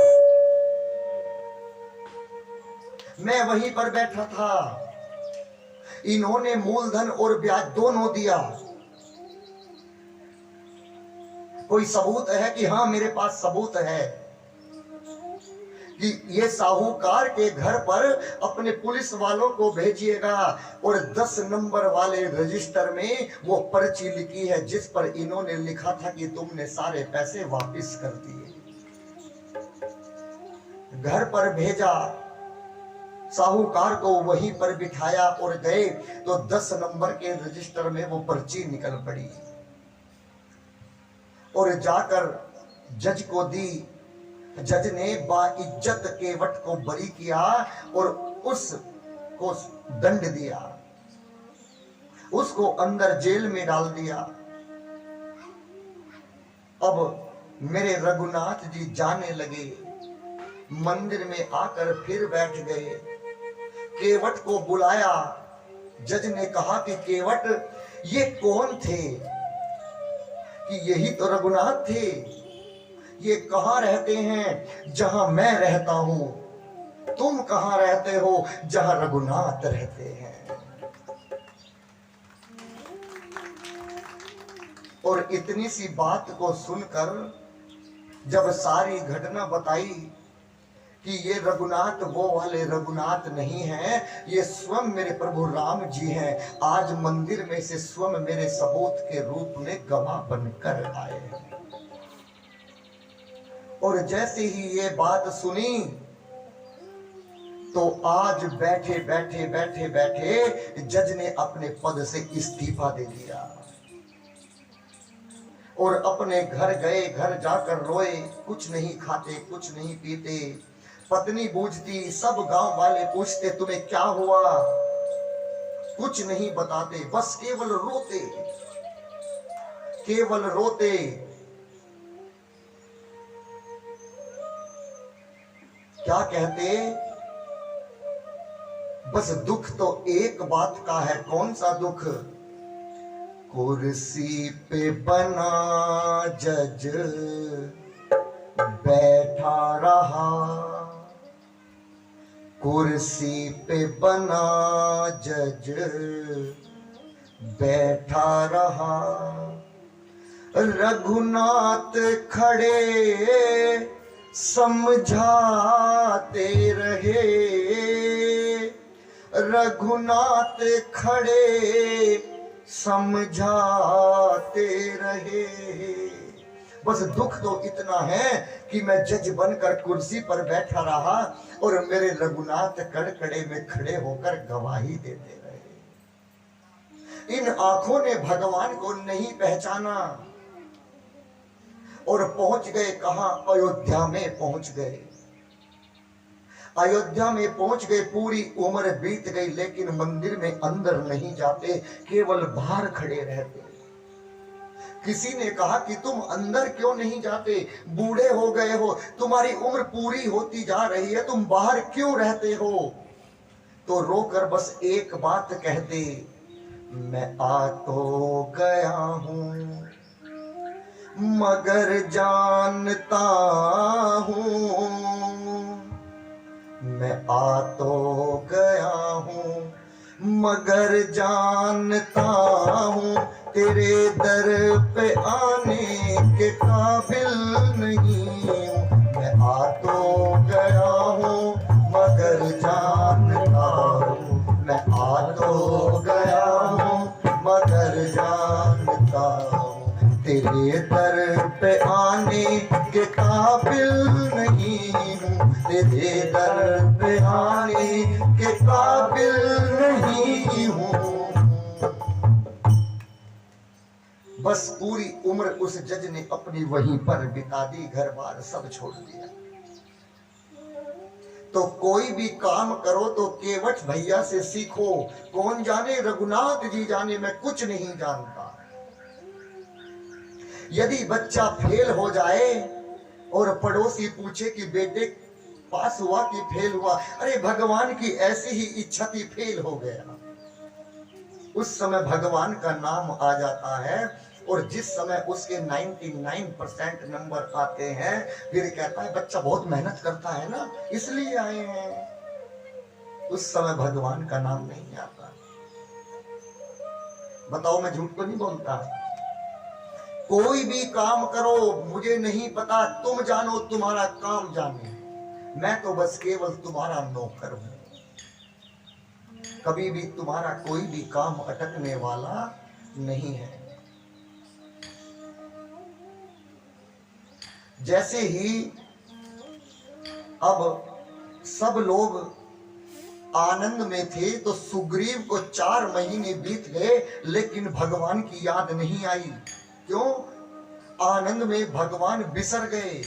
मैं वहीं पर बैठा था। इन्होंने मूलधन और ब्याज दोनों दिया। कोई सबूत है? कि हाँ, मेरे पास सबूत है कि ये साहूकार के घर पर अपने पुलिस वालों को भेजिएगा, और 10 नंबर वाले रजिस्टर में वो पर्ची लिखी है जिस पर इन्होंने लिखा था कि तुमने सारे पैसे वापस कर दिए। घर पर भेजा, साहूकार को वहीं पर बिठाया और गए तो 10 नंबर के रजिस्टर में वो पर्ची निकल पड़ी और जाकर जज को दी। जज ने बाइज्जत केवट को बरी किया और उसको दंड दिया, उसको अंदर जेल में डाल दिया। अब मेरे रघुनाथ जी जाने लगे, मंदिर में आकर फिर बैठ गए। केवट को बुलाया। जज ने कहा कि केवट, ये कौन थे? कि यही तो रघुनाथ थे। ये कहां रहते हैं? जहां मैं रहता हूं। तुम कहां रहते हो? जहां रघुनाथ रहते हैं। और इतनी सी बात को सुनकर जब सारी घटना बताई कि ये रघुनाथ वो वाले रघुनाथ नहीं हैं, ये स्वयं मेरे प्रभु राम जी हैं, आज मंदिर में से स्वयं मेरे सबूत के रूप में गवाह बनकर आए हैं। और जैसे ही ये बात सुनी तो आज बैठे बैठे बैठे बैठे जज ने अपने पद से इस्तीफा दे दिया और अपने घर गए। घर जाकर रोए, कुछ नहीं खाते, कुछ नहीं पीते। पत्नी पूछती, सब गांव वाले पूछते तुम्हें क्या हुआ, कुछ नहीं बताते, बस केवल रोते, केवल रोते। क्या कहते? बस दुख तो एक बात का है। कौन सा दुख? कुर्सी पे बना जज बैठा रहा, कुर्सी पे बना जज बैठा रहा। रघुनाथ खड़े समझाते रहे, रघुनाथ खड़े समझाते रहे। बस दुख तो इतना है कि मैं जज बनकर कुर्सी पर बैठा रहा और मेरे रघुनाथ कड़कड़े में खड़े होकर गवाही देते रहे। इन आंखों ने भगवान को नहीं पहचाना और पहुंच गए कहां? अयोध्या में पहुंच गए। अयोध्या में पहुंच गए, पूरी उम्र बीत गई लेकिन मंदिर में अंदर नहीं जाते, केवल बाहर खड़े रहते। किसी ने कहा कि तुम अंदर क्यों नहीं जाते? बूढ़े हो गए हो, तुम्हारी उम्र पूरी होती जा रही है, तुम बाहर क्यों रहते हो? तो रोकर बस एक बात कहते, मैं आ तो गया हूं मगर जानता हूं, मैं आ तो गया हूं मगर जानता हूं, तेरे दर पे आने के काबिल नहीं हूं। मैं आ तो गया हूं मगर जानता हूं, मैं आ तो गया हूं मगर जानता हूं, तेरे दर पे आने के काबिल नहीं हूं, तेरे दर पे आने के काबिल नहीं हूं। बस पूरी उम्र उस जज ने अपनी वहीं पर बिता दी, घर बार सब छोड़ दिया। तो कोई भी काम करो तो केवट भैया से सीखो। कौन जाने, रघुनाथ जी जाने, मैं कुछ नहीं जानता। यदि बच्चा फेल हो जाए और पड़ोसी पूछे कि बेटे पास हुआ कि फेल हुआ, अरे भगवान की ऐसी ही इच्छा थी, फेल हो गया। उस समय भगवान का नाम आ जाता है और जिस समय उसके 99% नंबर आते हैं फिर कहता है बच्चा बहुत मेहनत करता है ना इसलिए आए हैं। उस समय भगवान का नाम नहीं आता। बताओ मैं झूठ तो नहीं बोलता। कोई भी काम करो, मुझे नहीं पता, तुम जानो, तुम्हारा काम जाने, मैं तो बस केवल तुम्हारा नौकर हूं। कभी भी तुम्हारा कोई भी काम अटकने वाला नहीं है। जैसे ही अब सब लोग आनंद में थे तो सुग्रीव को 4 महीने बीत गए लेकिन भगवान की याद नहीं आई। क्यों? आनंद में भगवान बिसर गए।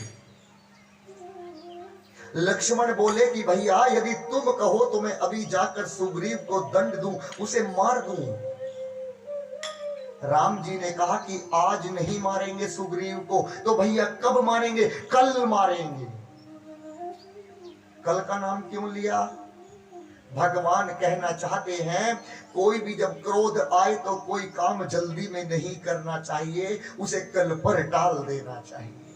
लक्ष्मण बोले कि भैया यदि तुम कहो तो मैं अभी जाकर सुग्रीव को दंड दूं, उसे मार दूं। राम जी ने कहा कि आज नहीं मारेंगे सुग्रीव को, तो भैया कब मारेंगे? कल मारेंगे। कल का नाम क्यों लिया? भगवान कहना चाहते हैं कोई भी जब क्रोध आए तो कोई काम जल्दी में नहीं करना चाहिए, उसे कल पर टाल देना चाहिए।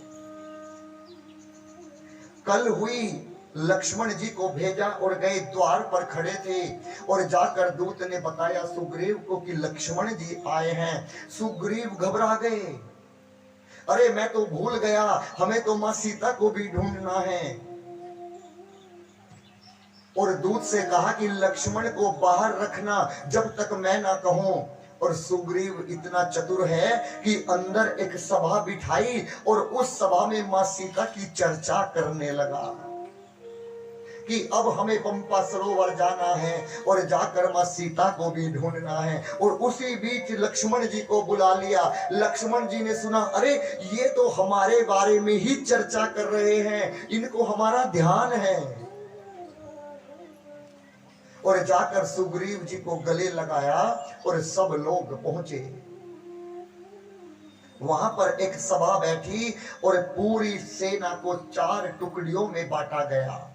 कल हुई, लक्ष्मण जी को भेजा और गए, द्वार पर खड़े थे और जाकर दूत ने बताया सुग्रीव को कि लक्ष्मण जी आए हैं। सुग्रीव घबरा गए, अरे मैं तो भूल गया, हमें तो मां सीता को भी ढूंढना है। और दूत से कहा कि लक्ष्मण को बाहर रखना जब तक मैं ना कहूं। और सुग्रीव इतना चतुर है कि अंदर एक सभा बिठाई और उस सभा में मां सीता की चर्चा करने लगा कि अब हमें पंपा सरोवर जाना है और जाकर मां सीता को भी ढूंढना है। और उसी बीच लक्ष्मण जी को बुला लिया। लक्ष्मण जी ने सुना, अरे ये तो हमारे बारे में ही चर्चा कर रहे हैं, इनको हमारा ध्यान है। और जाकर सुग्रीव जी को गले लगाया और सब लोग पहुंचे। वहां पर एक सभा बैठी और पूरी सेना को 4 टुकड़ियों में बांटा गया।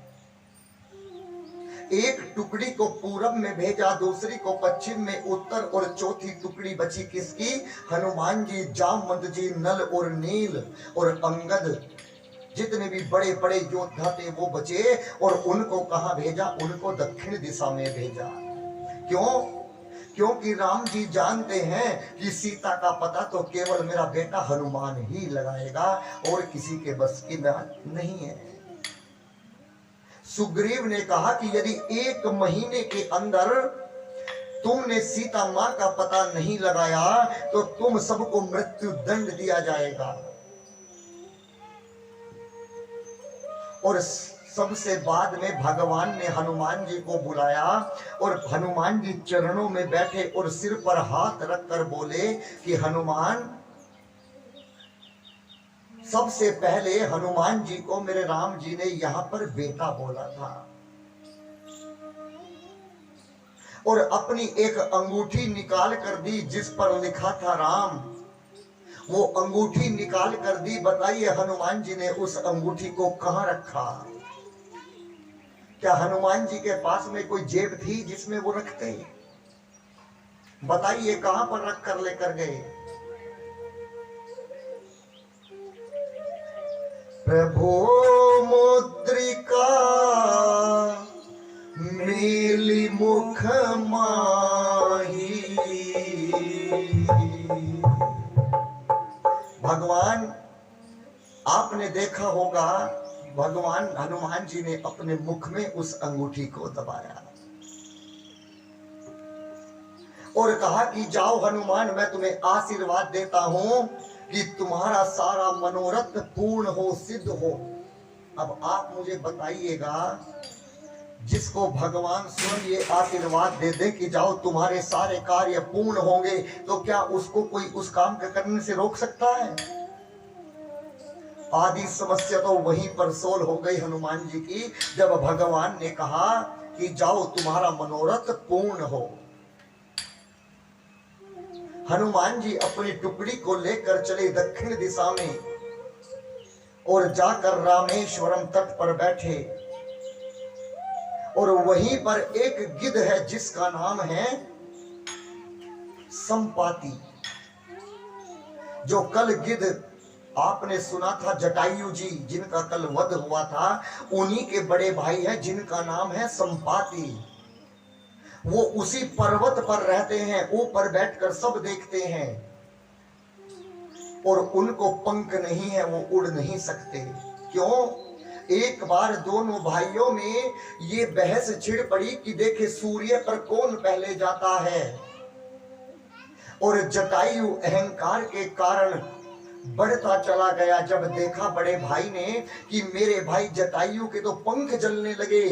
एक टुकड़ी को पूरब में भेजा, दूसरी को पश्चिम में, उत्तर, और चौथी टुकड़ी बची किसकी? हनुमान जी, जामवंत जी, नल और नील और अंगद, जितने भी बड़े बड़े योद्धा थे वो बचे। और उनको कहां भेजा? उनको दक्षिण दिशा में भेजा। क्यों? क्योंकि राम जी जानते हैं कि सीता का पता तो केवल मेरा बेटा हनुमान ही लगाएगा और किसी के बस की बात नहीं है। सुग्रीव ने कहा कि यदि 1 महीने के अंदर तुमने सीता मां का पता नहीं लगाया तो तुम सबको मृत्यु दंड दिया जाएगा। और सबसे बाद में भगवान ने हनुमान जी को बुलाया और हनुमान जी चरणों में बैठे और सिर पर हाथ रखकर बोले कि हनुमान, सबसे पहले हनुमान जी को मेरे राम जी ने यहां पर बेटा बोला था और अपनी एक अंगूठी निकाल कर दी जिस पर लिखा था राम। वो अंगूठी निकाल कर दी। बताइए हनुमान जी ने उस अंगूठी को कहां रखा? क्या हनुमान जी के पास में कोई जेब थी जिसमें वो रखते? बताइए कहां पर रख कर लेकर गए? प्रभु मुद्रिका मेली मुख माही। भगवान, आपने देखा होगा भगवान हनुमान जी ने अपने मुख में उस अंगूठी को दबाया और कहा कि जाओ हनुमान, मैं तुम्हें आशीर्वाद देता हूं कि तुम्हारा सारा मनोरथ पूर्ण हो, सिद्ध हो। अब आप मुझे बताइएगा, जिसको भगवान स्वयं ये आशीर्वाद दे दे कि जाओ तुम्हारे सारे कार्य पूर्ण होंगे, तो क्या उसको कोई उस काम के करने से रोक सकता है? आदि समस्या तो वहीं पर सोल हो गई हनुमान जी की, जब भगवान ने कहा कि जाओ तुम्हारा मनोरथ पूर्ण हो। हनुमान जी अपनी टुकड़ी को लेकर चले दक्षिण दिशा में और जाकर रामेश्वरम तट पर बैठे। और वहीं पर एक गिद्ध है जिसका नाम है संपाति। जो कल गिद्ध आपने सुना था जटायु जी जिनका कल वध हुआ था, उन्हीं के बड़े भाई हैं जिनका नाम है संपाति। वो उसी पर्वत पर रहते हैं, ऊपर बैठकर सब देखते हैं और उनको पंख नहीं है, वो उड़ नहीं सकते। क्यों? एक बार दोनों भाइयों में ये बहस छिड़ पड़ी कि देखे सूर्य पर कौन पहले जाता है। और जटायु अहंकार के कारण बढ़ता चला गया। जब देखा बड़े भाई ने कि मेरे भाई जटायु के तो पंख जलने लगे,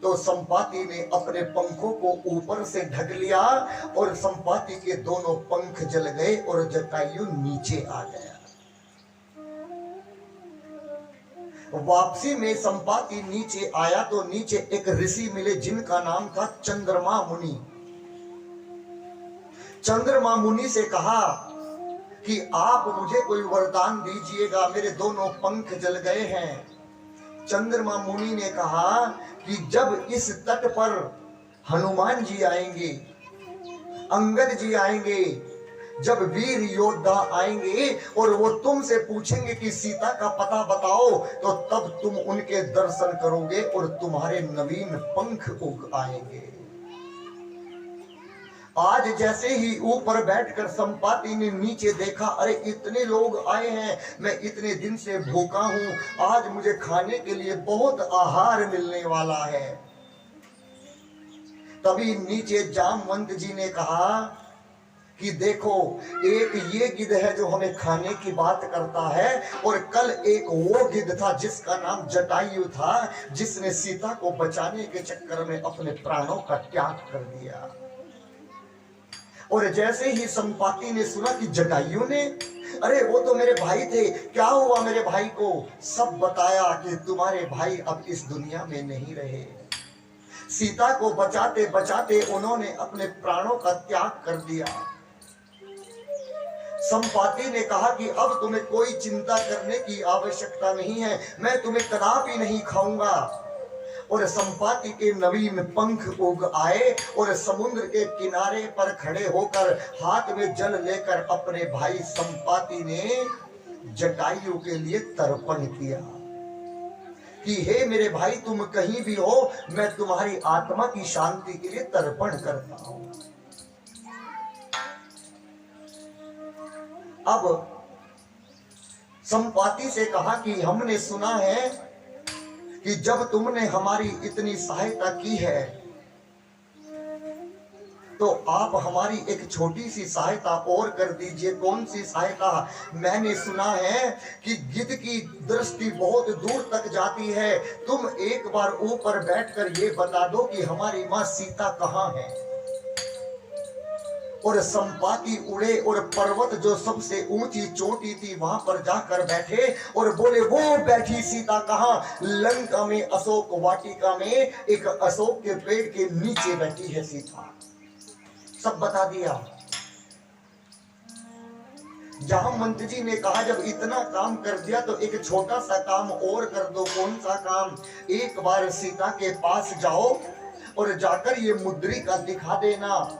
तो संपाति ने अपने पंखों को ऊपर से ढक लिया और संपाति के दोनों पंख जल गए और जटायु नीचे आ गया। वापसी में संपाति नीचे आया तो नीचे एक ऋषि मिले जिनका नाम था चंद्रमा मुनि। चंद्रमा मुनि से कहा कि आप मुझे कोई वरदान दीजिएगा, मेरे दोनों पंख जल गए हैं। चंद्रमा मुनि ने कहा कि जब इस तट पर हनुमान जी आएंगे, अंगद जी आएंगे, जब वीर योद्धा आएंगे और वो तुमसे पूछेंगे कि सीता का पता बताओ, तो तब तुम उनके दर्शन करोगे और तुम्हारे नवीन पंख उग आएंगे। आज जैसे ही ऊपर बैठकर संपाति ने नीचे देखा, अरे इतने लोग आए हैं, मैं इतने दिन से भूखा हूं, आज मुझे खाने के लिए बहुत आहार मिलने वाला है। तभी नीचे जामवंत जी ने कहा कि देखो, एक ये गिद्ध है जो हमें खाने की बात करता है, और कल एक वो गिद्ध था जिसका नाम जटायु था, जिसने सीता को बचाने के चक्कर में अपने प्राणों का त्याग कर दिया। और जैसे ही संपाति ने सुना कि जटायु ने, अरे वो तो मेरे भाई थे, क्या हुआ मेरे भाई को, सब बताया कि तुम्हारे भाई अब इस दुनिया में नहीं रहे। सीता को बचाते बचाते उन्होंने अपने प्राणों का त्याग कर दिया। संपाति ने कहा कि अब तुम्हें कोई चिंता करने की आवश्यकता नहीं है, मैं तुम्हें कदापि नहीं खाऊंगा। और संपाति के नवीन पंख उग आए और समुद्र के किनारे पर खड़े होकर हाथ में जल लेकर अपने भाई संपाति ने जटायु के लिए तर्पण किया कि हे मेरे भाई, तुम कहीं भी हो, मैं तुम्हारी आत्मा की शांति के लिए तर्पण करता हूं। अब संपाति से कहा कि हमने सुना है कि जब तुमने हमारी इतनी सहायता की है, तो आप हमारी एक छोटी सी सहायता और कर दीजिए। कौन सी सहायता? मैंने सुना है कि गिद्ध की दृष्टि बहुत दूर तक जाती है, तुम एक बार ऊपर बैठकर ये बता दो कि हमारी मां सीता कहाँ है। और संपाति उड़े और पर्वत जो सबसे ऊंची चोटी थी वहां पर जाकर बैठे और बोले, वो बैठी सीता कहाँ? लंका में अशोक वाटिका में एक अशोक के पेड़ के नीचे बैठी है सीता। सब बता दिया। जामवंत जी ने कहा जब इतना काम कर दिया तो एक छोटा सा काम और कर दो। कौन सा काम? एक बार सीता के पास जाओ और जाकर ये मुद्रिका दिखा देना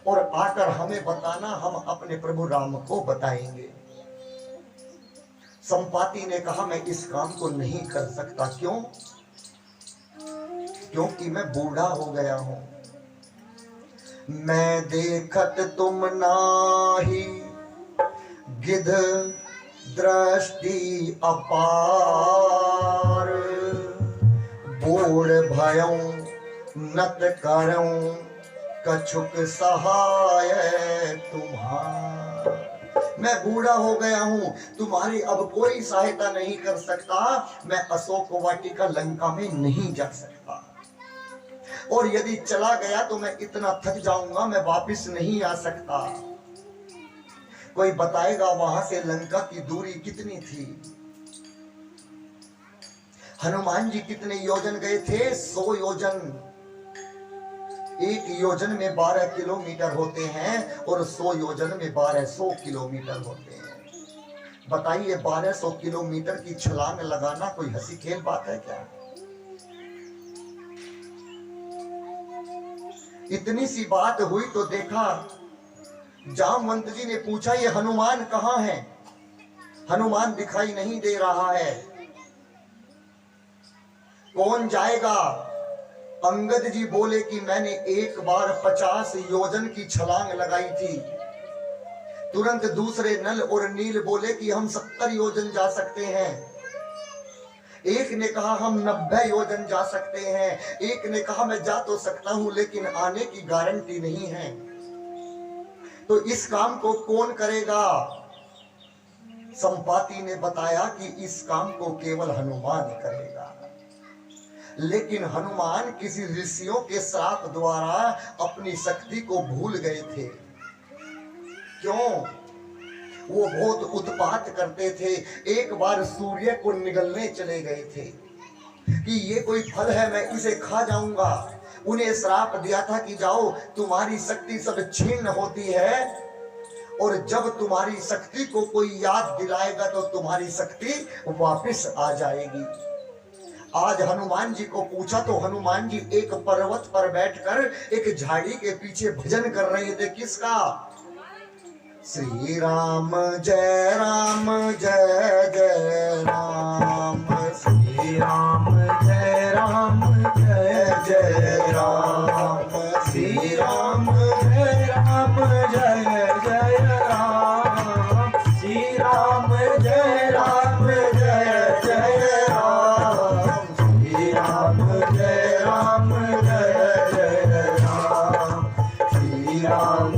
और आकर हमें बताना, हम अपने प्रभु राम को बताएंगे। संपाति ने कहा मैं इस काम को नहीं कर सकता। क्यों? क्योंकि मैं बूढ़ा हो गया हूं। मैं देखत तुम नाही गिद्ध दृष्टि अपार, बूढ़ भयं नत करऊं कछुक सहाय तुम्हार। मैं बूढ़ा हो गया हूं, तुम्हारी अब कोई सहायता नहीं कर सकता। मैं अशोक वाटिका लंका में नहीं जा सकता, और यदि चला गया तो मैं इतना थक जाऊंगा, मैं वापस नहीं आ सकता। कोई बताएगा वहां से लंका की दूरी कितनी थी? हनुमान जी कितने योजन गए थे? 100 योजन। एक योजन में 12 किलोमीटर होते हैं और 100 योजन में 1200 किलोमीटर होते हैं। बताइए 1200 किलोमीटर की छलांग लगाना कोई हंसी खेल बात है क्या? इतनी सी बात हुई तो देखा, जामवंत जी ने पूछा ये हनुमान कहाँ है? हनुमान दिखाई नहीं दे रहा है। कौन जाएगा? अंगद जी बोले कि मैंने एक बार 50 योजन की छलांग लगाई थी। तुरंत दूसरे नल और नील बोले कि हम 70 योजन जा सकते हैं। एक ने कहा हम 90 योजन जा सकते हैं। एक ने कहा मैं जा तो सकता हूं लेकिन आने की गारंटी नहीं है। तो इस काम को कौन करेगा? संपाति ने बताया कि इस काम को केवल हनुमान करेगा। लेकिन हनुमान किसी ऋषियों के श्राप द्वारा अपनी शक्ति को भूल गए थे। क्यों? वो बहुत उत्पात करते थे। एक बार सूर्य को निगलने चले गए थे कि ये कोई फल है, मैं इसे खा जाऊंगा। उन्हें श्राप दिया था कि जाओ, तुम्हारी शक्ति सब छीन होती है, और जब तुम्हारी शक्ति को कोई याद दिलाएगा तो तुम्हारी शक्ति वापस आ जाएगी। आज हनुमान जी को पूछा तो हनुमान जी एक पर्वत पर बैठकर एक झाड़ी के पीछे भजन कर रहे थे। किसका? श्री राम जय जय राम, श्री राम जय जय राम, श्री राम जय जय राम, श्री राम जय जय राम, श्री राम जय जय राम, श्री राम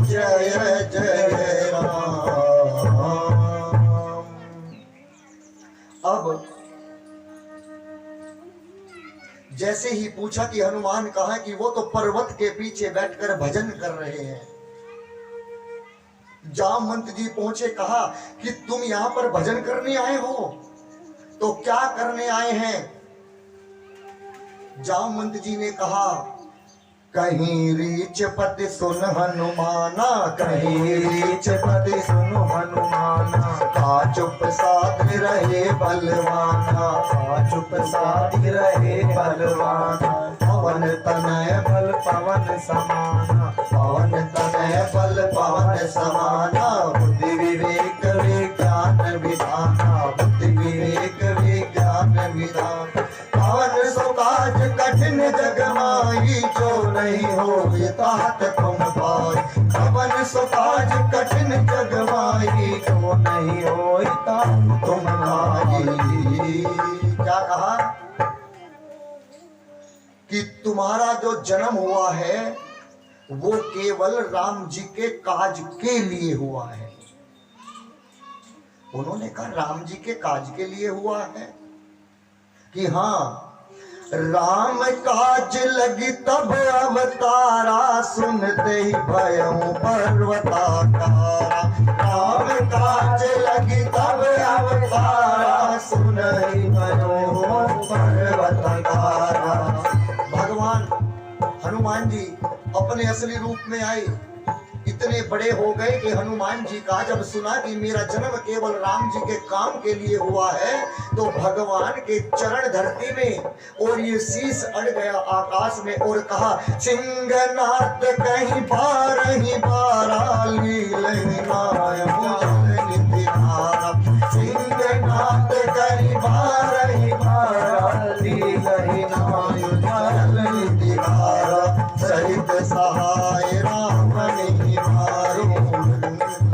जय जय राम। अब जैसे ही पूछा कि हनुमान कहाँ, कि वो तो पर्वत के पीछे बैठकर भजन कर रहे हैं। जामवंत जी पहुंचे, कहा कि तुम यहां पर भजन करने आए हो, तो क्या करने आए हैं? जामवंत जी ने कहा, कहीं रीच पति सुन हनुमाना, कहीं रीच पति सुनो हनुमाना, का चुप साध रहे बलवाना, का चुप साधि रहे बलवाना, पवन तनय बल पवन समाना, पवन तनय बल पवन समाना, बुद्धि विवेक विज्ञान विधाना, बुद्धि विवेक विज्ञान विधान। पवन सो काज कठिन जग माई, जो नहीं हो तात तुम पाई। पवन सो काज कठिन जग माई, जो नहीं होता तुम आई। क्या कहा? कि तुम्हारा जो जन्म हुआ है वो केवल राम जी के काज के लिए हुआ है। उन्होंने कहा राम जी के काज के लिए हुआ है कि हाँ, राम काज लगी तब अवतारा, सुनते ही भयऊ पर्वताकारा। राम काज लगी तब अवतारा, सुनते ही भयऊ पर्वताकारा। भगवान हनुमान जी अपने असली रूप में आए, इतने बड़े हो गए कि हनुमान जी का जब सुना कि मेरा जन्म केवल राम जी के काम के लिए हुआ है, तो भगवान के चरण धरती में और ये शीश अड़ गया आकाश में, और कहा, सिंहनाथ कहीं बार ही बारा, लीलनाय निधिधारा। सिंहनाथ कहीं बार ही बारा, लीलनाय निधिधारा। सहित सहाय राम नहीं मारो,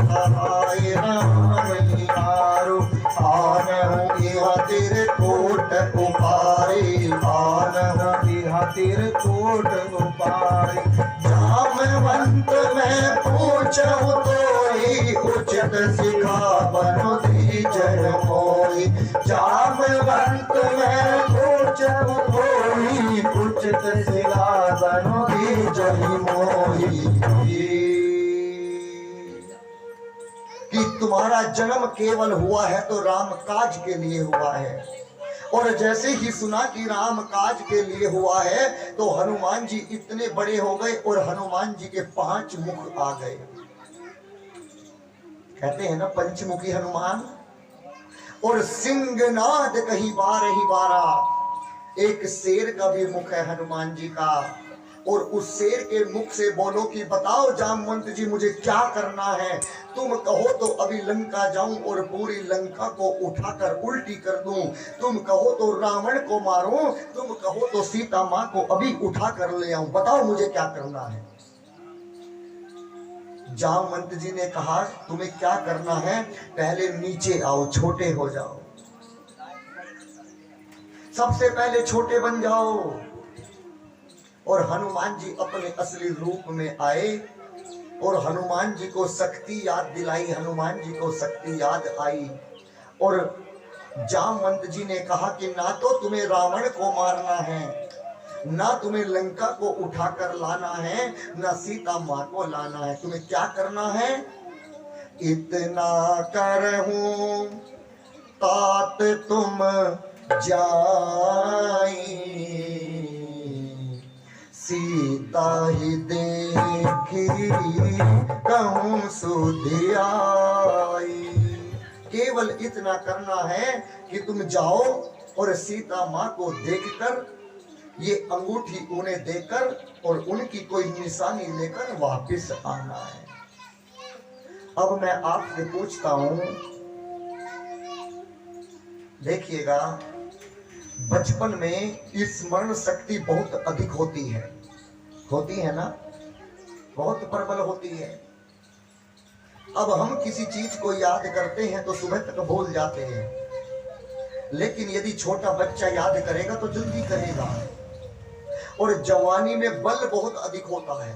सहाय राम नहीं मारो। आनहु इह तेरे कोट उपारे, आनहु इह तेरे कोट उपारे। जामवंत मैं पूछूं तोई, उचित सिखावनु दीजहि मोहि। जामवंत मैं पूछूं तोई, उचित सिखावनु दीजहि मोहि। कि तुम्हारा जन्म केवल हुआ है तो राम काज के लिए हुआ है। और जैसे ही सुना कि राम काज के लिए हुआ है तो हनुमान जी इतने बड़े हो गए और हनुमान जी के 5 मुख आ गए। कहते हैं ना पंचमुखी हनुमान। और सिंहनाद कहीं बार ही बारा, एक शेर का भी मुख है हनुमान जी का। और उस शेर के मुख से बोलो कि बताओ जामवंत जी मुझे क्या करना है। तुम कहो तो अभी लंका जाऊं और पूरी लंका को उठाकर उल्टी कर दूं। तुम कहो तो रावण को मारूं, तुम कहो तो सीता मां को अभी उठा कर ले आऊं। बताओ मुझे क्या करना है। जामवंत जी ने कहा तुम्हें क्या करना है, पहले नीचे आओ, छोटे हो जाओ, सबसे पहले छोटे बन जाओ। और हनुमान जी अपने असली रूप में आए और हनुमान जी को शक्ति याद दिलाई, हनुमान जी को शक्ति याद आई। और जामवंत जी ने कहा कि ना तो तुम्हें रावण को मारना है, ना तुम्हें लंका को उठाकर लाना है, ना सीता मां को लाना है। तुम्हें क्या करना है, इतना करहूं तात तुम जाई, सीता ही देखी कहूं सुधि आई। केवल इतना करना है कि तुम जाओ और सीता माँ को देखकर ये अंगूठी उन्हें देकर और उनकी कोई निशानी लेकर वापस आना है। अब मैं आपसे पूछता हूं, देखिएगा, बचपन में स्मरण शक्ति बहुत अधिक होती है ना, बहुत प्रबल होती है। अब हम किसी चीज को याद करते हैं तो सुबह तक भूल जाते हैं, लेकिन यदि छोटा बच्चा याद करेगा तो जल्दी करेगा। और जवानी में बल बहुत अधिक होता है,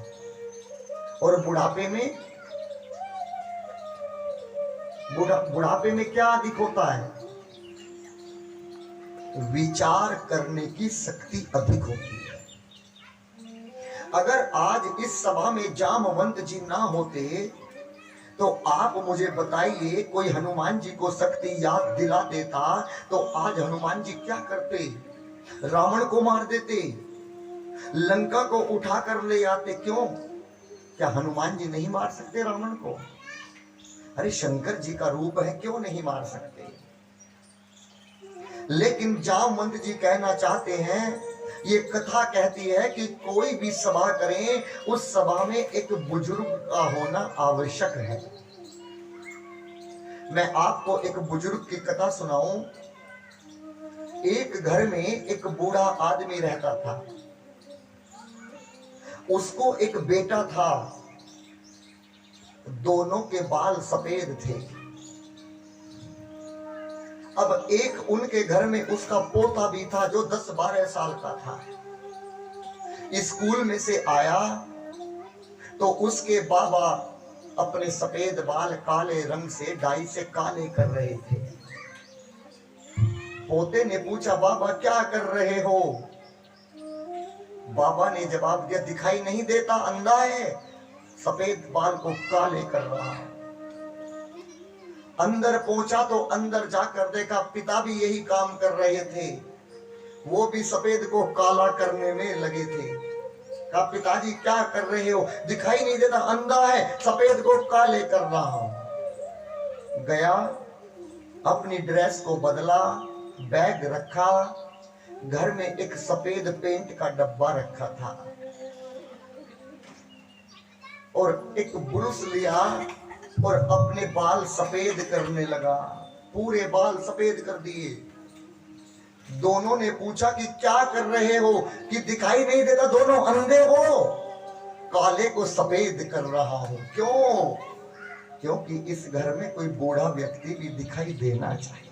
और बुढ़ापे में क्या अधिक होता है? विचार करने की शक्ति अधिक होती है। अगर आज इस सभा में जामवंत जी ना होते तो आप मुझे बताइए, कोई हनुमान जी को शक्ति याद दिला देता तो आज हनुमान जी क्या करते? रावण को मार देते, लंका को उठा कर ले आते। क्यों? क्या हनुमान जी नहीं मार सकते रावण को? अरे शंकर जी का रूप है, क्यों नहीं मार सकते? लेकिन जामवंत जी कहना चाहते हैं, ये कथा कहती है कि कोई भी सभा करें, उस सभा में एक बुजुर्ग का होना आवश्यक है। मैं आपको एक बुजुर्ग की कथा सुनाऊं। एक घर में एक बूढ़ा आदमी रहता था, उसको एक बेटा था, दोनों के बाल सफेद थे। अब एक उनके घर में उसका पोता भी था जो 10-12 साल का था। स्कूल में से आया तो उसके बाबा अपने सफेद बाल काले रंग से डाई से काले कर रहे थे। पोते ने पूछा, बाबा क्या कर रहे हो? बाबा ने जवाब दिया, दिखाई नहीं देता, अंधा है, सफेद बाल को काले कर रहा है। अंदर पहुंचा तो अंदर जाकर देखा पिता भी यही काम कर रहे थे, वो भी सफेद को काला करने में लगे थे। कहा, पिताजी क्या कर रहे हो? दिखाई नहीं देता, अंधा है, सफेद को काले कर रहा हूं। गया, अपनी ड्रेस को बदला, बैग रखा, घर में एक सफेद पेंट का डब्बा रखा था और एक ब्रश लिया और अपने बाल सफेद करने लगा। पूरे बाल सफेद कर दिए। दोनों ने पूछा कि क्या कर रहे हो, कि दिखाई नहीं देता, दोनों अंधे हो? काले को सफेद कर रहा हूं। क्यों? क्योंकि इस घर में कोई बूढ़ा व्यक्ति भी दिखाई देना चाहिए,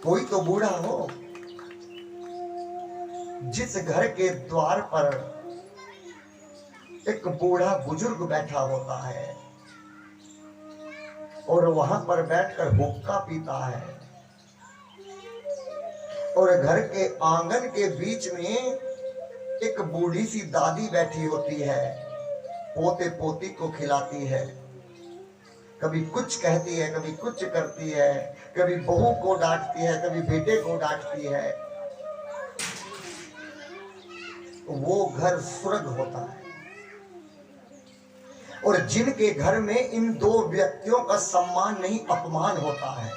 कोई तो बूढ़ा हो। जिस घर के द्वार पर एक बूढ़ा बुजुर्ग बैठा होता है और वहां पर बैठकर हुक्का पीता है, और घर के आंगन के बीच में एक बूढ़ी सी दादी बैठी होती है, पोते पोती को खिलाती है, कभी कुछ कहती है, कभी कुछ करती है, कभी बहू को डांटती है, कभी बेटे को डांटती है। वो घर स्वर्ग होता है। और जिनके घर में इन दो व्यक्तियों का सम्मान नहीं, अपमान होता है,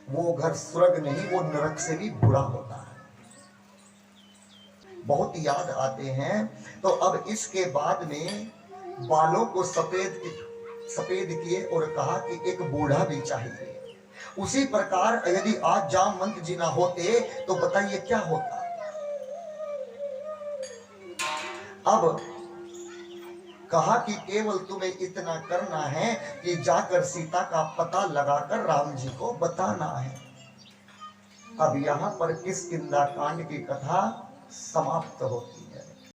वो घर स्वर्ग नहीं, वो नरक से भी बुरा होता है। बहुत याद आते हैं। तो अब इसके बाद में बालों को सफेद किए और कहा कि एक बूढ़ा भी चाहिए। उसी प्रकार यदि आज जामवंत जी ना होते तो बताइए क्या होता। अब कहा कि केवल तुम्हें इतना करना है कि जाकर सीता का पता लगाकर राम जी को बताना है। अब यहां पर किष्किंधा कांड की कथा समाप्त होती है।